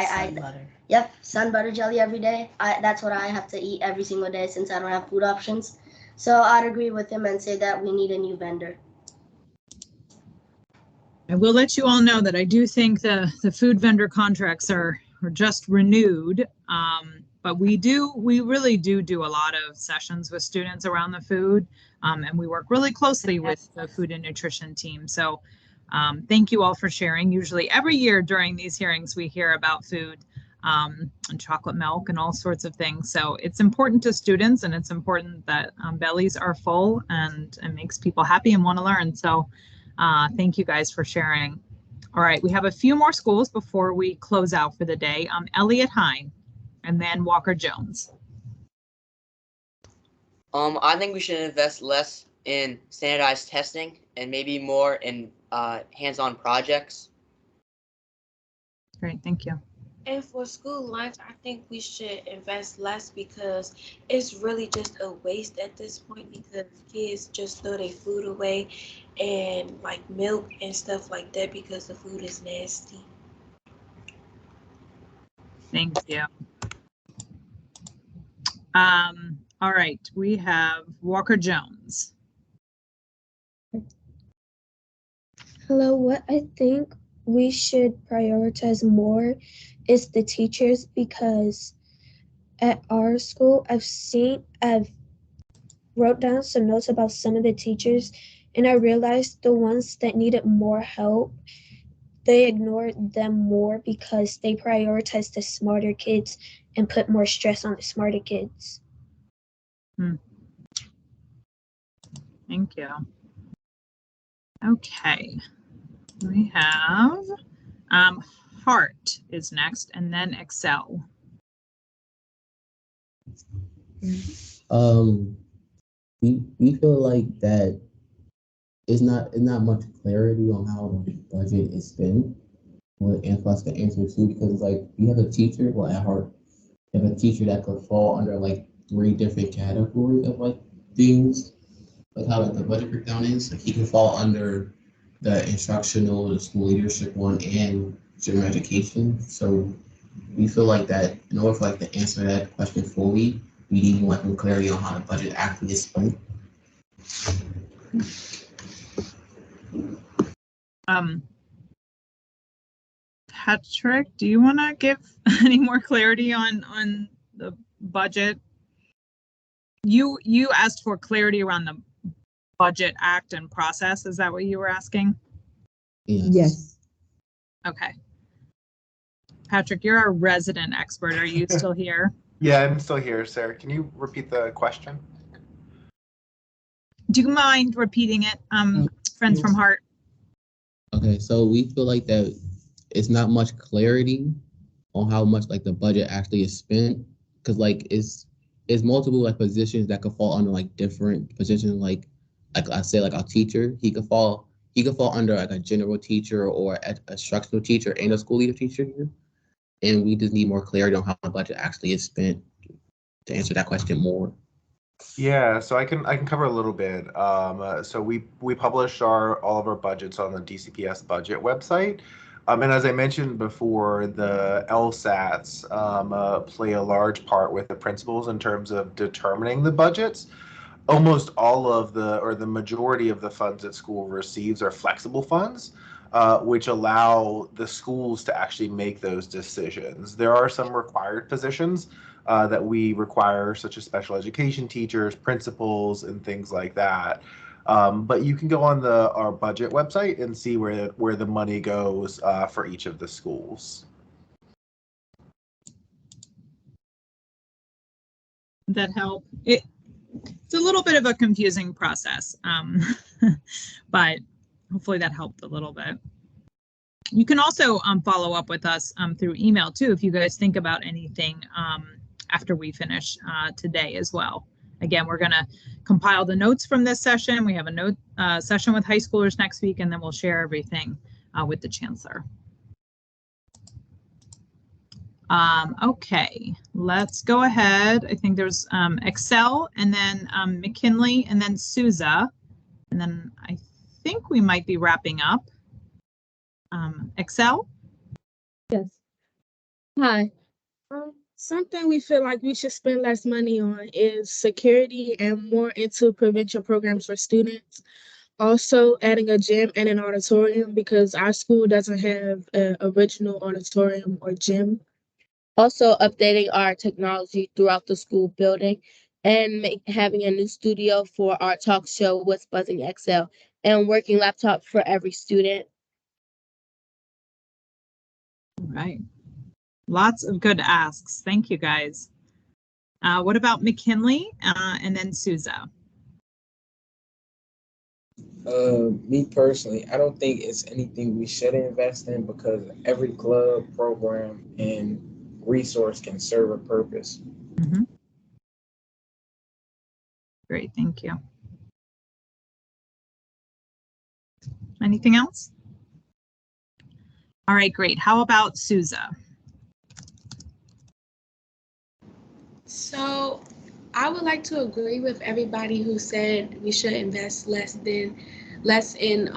Yep, sun butter jelly every day. That's what I have to eat every single day, since I don't have food options. So I'd agree with him and say that we need a new vendor. I will let you all know that I do think the food vendor contracts are just renewed. But we really do a lot of sessions with students around the food, and we work really closely with the food and nutrition team. So thank you all for sharing. Usually every year during these hearings, we hear about food and chocolate milk and all sorts of things. So it's important to students, and it's important that bellies are full, and it makes people happy and want to learn. So thank you guys for sharing. All right, we have a few more schools before we close out for the day. Elliott High, and then Walker Jones. I think we should invest less in standardized testing and maybe more in hands-on projects. Great, thank you. And for school lunch, I think we should invest less because it's really just a waste at this point because kids just throw their food away and like milk and stuff like that because the food is nasty. Thank you. All right, we have Walker Jones. Hello, what I think we should prioritize more is the teachers because at our school I've wrote down some notes about some of the teachers and I realized the ones that needed more help, they ignored them more because they prioritized the smarter kids and put more stress on the smarter kids. Thank you. Okay, we have Heart is next, and then Excel. We feel like that it's not much clarity on how the budget is spent. And plus the answer too, because it's like you have a teacher, well at Heart, you have a teacher that could fall under like 3 different categories of like things, like how like the budget breakdown is. Like he can fall under the instructional, the school leadership one, and general education. So we feel like that in order for like to answer that question fully, we need more like clarity on how the budget actually is spent. Patrick, do you want to give any more clarity on the budget? You asked for clarity around the Budget Act and process. Is that what you were asking? Yes. Okay. Patrick, you're our resident expert. Are you still here? Yeah, I'm still here, Sarah. Can you repeat the question? Do you mind repeating it, friends from Heart? Okay, so we feel like that it's not much clarity on how much like the budget actually is spent, because like it's multiple like positions that could fall under like different positions. Like I say, like our teacher, he could fall under like a general teacher or a instructional teacher and a school leader teacher here. And we just need more clarity on how the budget actually is spent to answer that question more. Yeah, so I can cover a little bit. So we publish all of our budgets on the DCPS budget website. And as I mentioned before, the LSATs play a large part with the principals in terms of determining the budgets. Almost all of the majority of the funds that school receives are flexible funds, which allow the schools to actually make those decisions. There are some required positions that we require, such as special education teachers, principals, and things like that. But you can go on our budget website and see where the money goes for each of the schools. That help? It's a little bit of a confusing process, but hopefully that helped a little bit. You can also follow up with us through email too if you guys think about anything after we finish today as well. Again, we're going to compile the notes from this session. We have a note session with high schoolers next week, and then we'll share everything with the chancellor. Okay, let's go ahead. I think there's Excel, and then McKinley, and then Souza, and then I think we might be wrapping up. Excel? Yes. Hi. Something we feel like we should spend less money on is security and more into prevention programs for students. Also adding a gym and an auditorium because our school doesn't have an original auditorium or gym. Also updating our technology throughout the school building and having a new studio for our talk show, What's Buzzing XL, and working laptop for every student. All right. Lots of good asks. Thank you, guys. What about McKinley and then Souza? Me personally, I don't think it's anything we should invest in because every club, program, and resource can serve a purpose. Mm-hmm. Great, thank you. Anything else? All right, great. How about Souza? So I would like to agree with everybody who said we should invest less in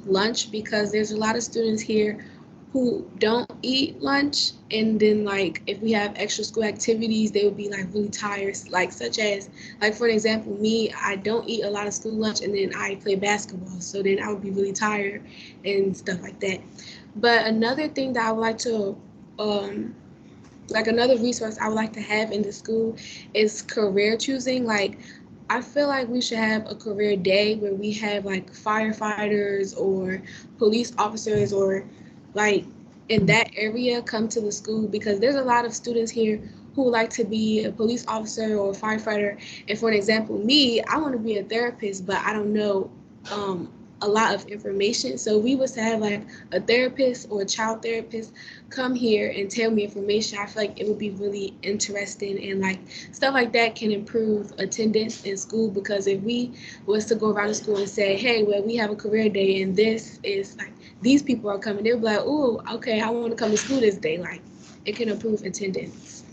lunch, because there's a lot of students here who don't eat lunch, and then like if we have extra school activities, they would be like really tired, like such as like for example me, I don't eat a lot of school lunch and then I play basketball, so then I would be really tired and stuff like that. But another thing that I would like to like another resource I would like to have in the school is career choosing. Like I feel like we should have a career day where we have like firefighters or police officers or like in that area come to the school, because there's a lot of students here who like to be a police officer or a firefighter. And for an example, me, I want to be a therapist, but I don't know a lot of information. So we was to have like a therapist or a child therapist come here and tell me information. I feel like it would be really interesting, and like stuff like that can improve attendance in school, because if we was to go around the school and say, hey, well, we have a career day and this is like these people are coming, they'll be like, oh, okay, I want to come to school this day. Like it can improve attendance.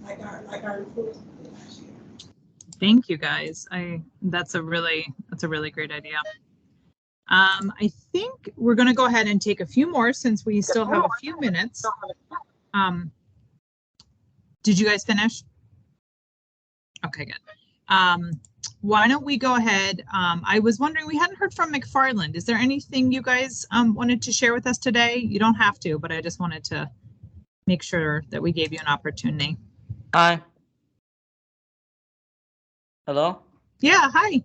Like our Thank you, guys. That's a really great idea. I think we're going to go ahead and take a few more since we still have a few minutes. Did you guys finish? Okay, good. Why don't we go ahead? I was wondering, we hadn't heard from McFarland. Is there anything you guys wanted to share with us today? You don't have to, but I just wanted to make sure that we gave you an opportunity. Hi. Hello? Yeah, hi.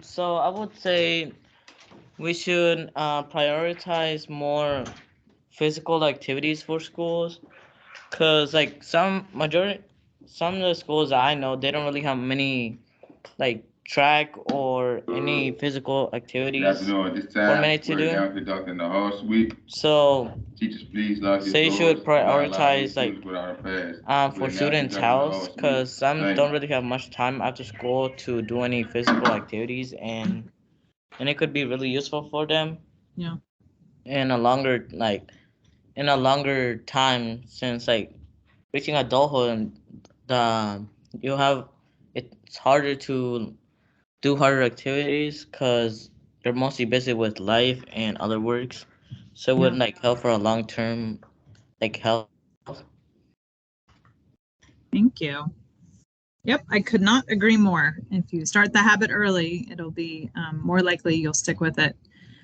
So I would say we should prioritize more physical activities for schools, because like some of the schools that I know, they don't really have many like track or any physical activities for many to do. Conducting the whole sweep. So Teachers, please lock your they doors. should Do not allow any prioritize like students without a pass. for We're now students' conducting the house, whole sweep. because some Thank don't you. really have much time after school to do any physical activities, and it could be really useful for them. Yeah. In a longer time, since like reaching adulthood, and you have it's harder to do harder activities because you're mostly busy with life and other works, so it would Yeah. like help for a long term like health. Thank you. Yep, I could not agree more. If you start the habit early, it'll be more likely you'll stick with it.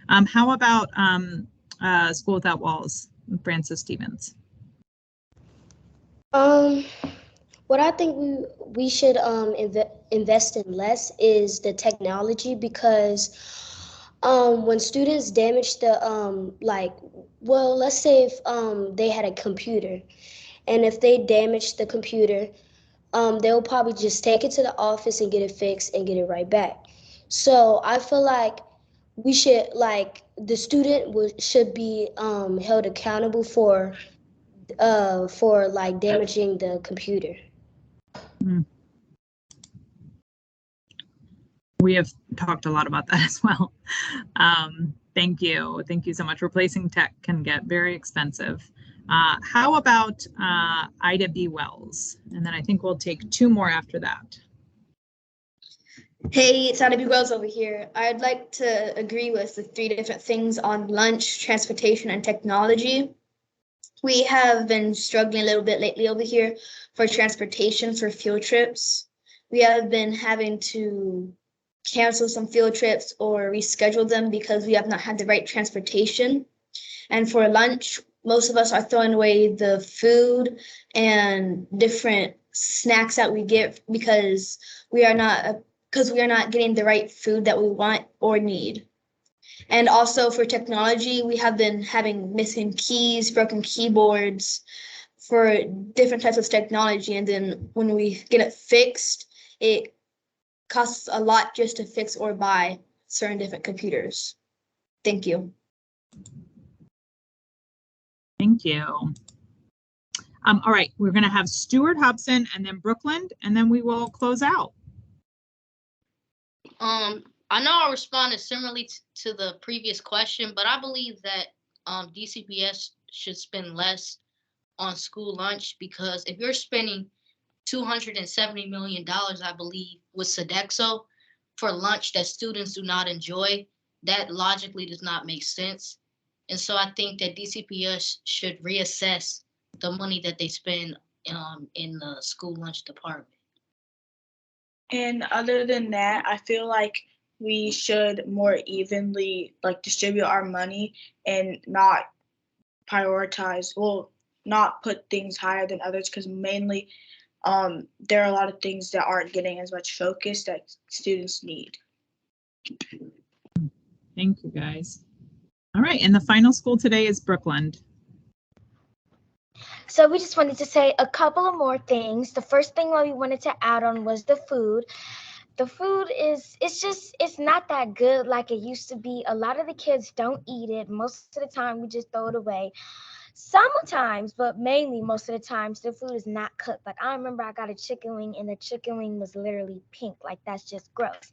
How about School Without Walls, Francis Stevens? What I think we should invest in less is the technology, because when students damage the well, let's say if they had a computer, and if they damage the computer, they'll probably just take it to the office and get it fixed and get it right back. So I feel like we should, like, the student should be held accountable for like damaging the computer. We have talked a lot about that as well. Thank you. Thank you so much. Replacing tech can get very expensive. How about Ida B. Wells? And then I think we'll take two more after that. Hey, it's Ida B. Wells over here. I'd like to agree with the three different things on lunch, transportation, and technology. We have been struggling a little bit lately over here for transportation for field trips. We have been having to cancel some field trips or reschedule them because we have not had the right transportation. And for lunch, most of us are throwing away the food and different snacks that we get because we are not getting the right food that we want or need. And also for technology, we have been having missing keys, broken keyboards for different types of technology. And then when we get it fixed, it costs a lot just to fix or buy certain different computers. Thank you. Thank you. All right, we're going to have Stuart Hobson and then Brooklyn, and then we will close out. I know I responded similarly to the previous question, but I believe that DCPS should spend less on school lunch, because if you're spending $270 million, I believe, with Sodexo for lunch that students do not enjoy, that logically does not make sense. And so I think that DCPS should reassess the money that they spend in the school lunch department. And other than that, I feel like we should more evenly like distribute our money and not prioritize, well, not put things higher than others, because mainly there are a lot of things that aren't getting as much focus that students need. Thank you, guys. All right, and the final school today is Brookland. So we just wanted to say a couple of more things. The first thing that we wanted to add on was the food. The food it's not that good like it used to be. A lot of the kids don't eat it. Most of the time we just throw it away. Sometimes, but mainly most of the times, the food is not cooked. Like, I remember I got a chicken wing and the chicken wing was literally pink. Like, that's just gross.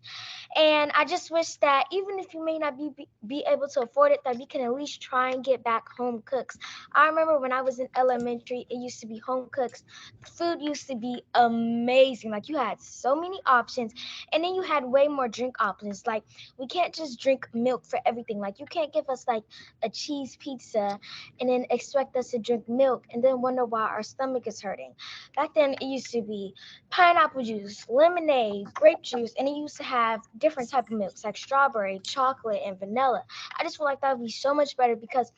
And I just wish that even if you may not be able to afford it, that we can at least try and get back home cooks. I remember when I was in elementary, it used to be home cooks. The food used to be amazing. Like, you had so many options, and then you had way more drink options. Like, we can't just drink milk for everything. Like, you can't give us like a cheese pizza and then expect us to drink milk and then wonder why our stomach is hurting. Back then, it used to be pineapple juice, lemonade, grape juice, and it used to have different type of milks like strawberry, chocolate, and vanilla. I just feel like that would be so much better, because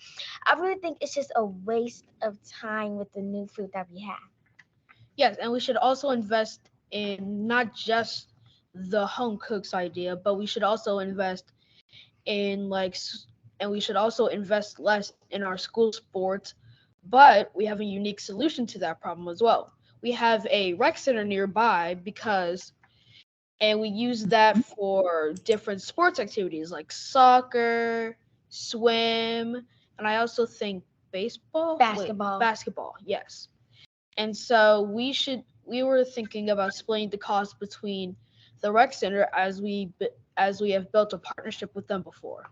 I really think it's just a waste of time with the new food that we have. Yes, and we should also invest in not just the home cooks idea, but we should also invest in and we should also invest less in our school sports. But we have a unique solution to that problem as well. We have a rec center nearby and we use that for different sports activities like soccer, swim, and I also think basketball, yes. And so we were thinking about splitting the cost between the rec center as we have built a partnership with them before.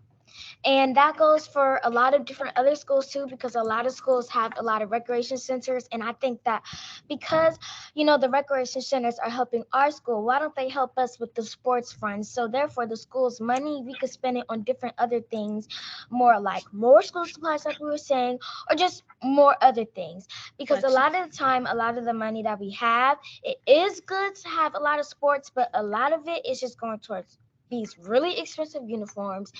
And that goes for a lot of different other schools too, because a lot of schools have a lot of recreation centers. And I think that because, the recreation centers are helping our school, why don't they help us with the sports fund? So therefore, the school's money, we could spend it on different other things, more school supplies, like we were saying, or just more other things. Because a lot of the time, a lot of the money that we have, it is good to have a lot of sports, but a lot of it is just going towards these really expensive uniforms,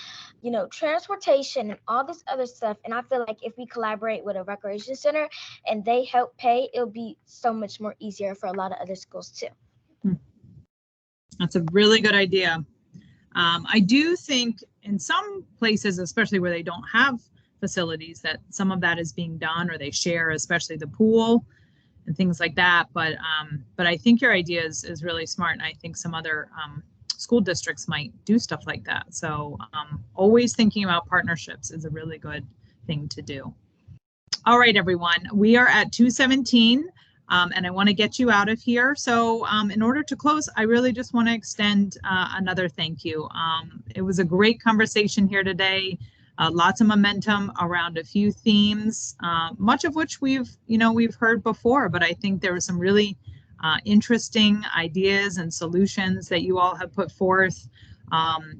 transportation and all this other stuff. And I feel like if we collaborate with a recreation center and they help pay, it'll be so much more easier for a lot of other schools too. That's a really good idea. I do think in some places, especially where they don't have facilities, that some of that is being done, or they share, especially the pool and things like that. But I think your idea is really smart, and I think some other school districts might do stuff like that. So always thinking about partnerships is a really good thing to do. All right, everyone, we are at 2:17, and I want to get you out of here. So in order to close, I really just want to extend another thank you. It was a great conversation here today. Lots of momentum around a few themes, much of which we've heard before, but I think there were some really interesting ideas and solutions that you all have put forth,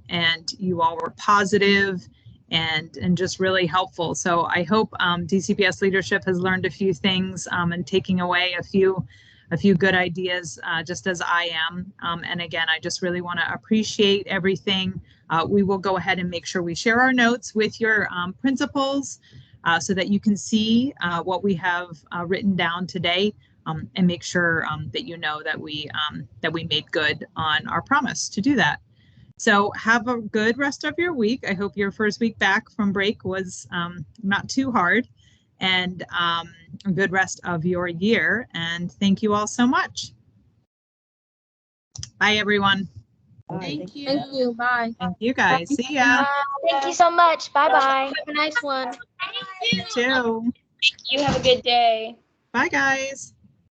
and you all were positive and just really helpful. So I hope DCPS leadership has learned a few things and taking away a few good ideas, just as I am. And again, I just really want to appreciate everything. We will go ahead and make sure we share our notes with your principals so that you can see what we have written down today. And make sure that you know that we made good on our promise to do that. So have a good rest of your week. I hope your first week back from break was not too hard, and a good rest of your year. And thank you all so much. Bye, everyone. Thank you. Thank you. Bye. Thank you, guys. See ya. Thank you so much. Bye-bye. Have a nice one. You too. You have a good day. Bye, guys.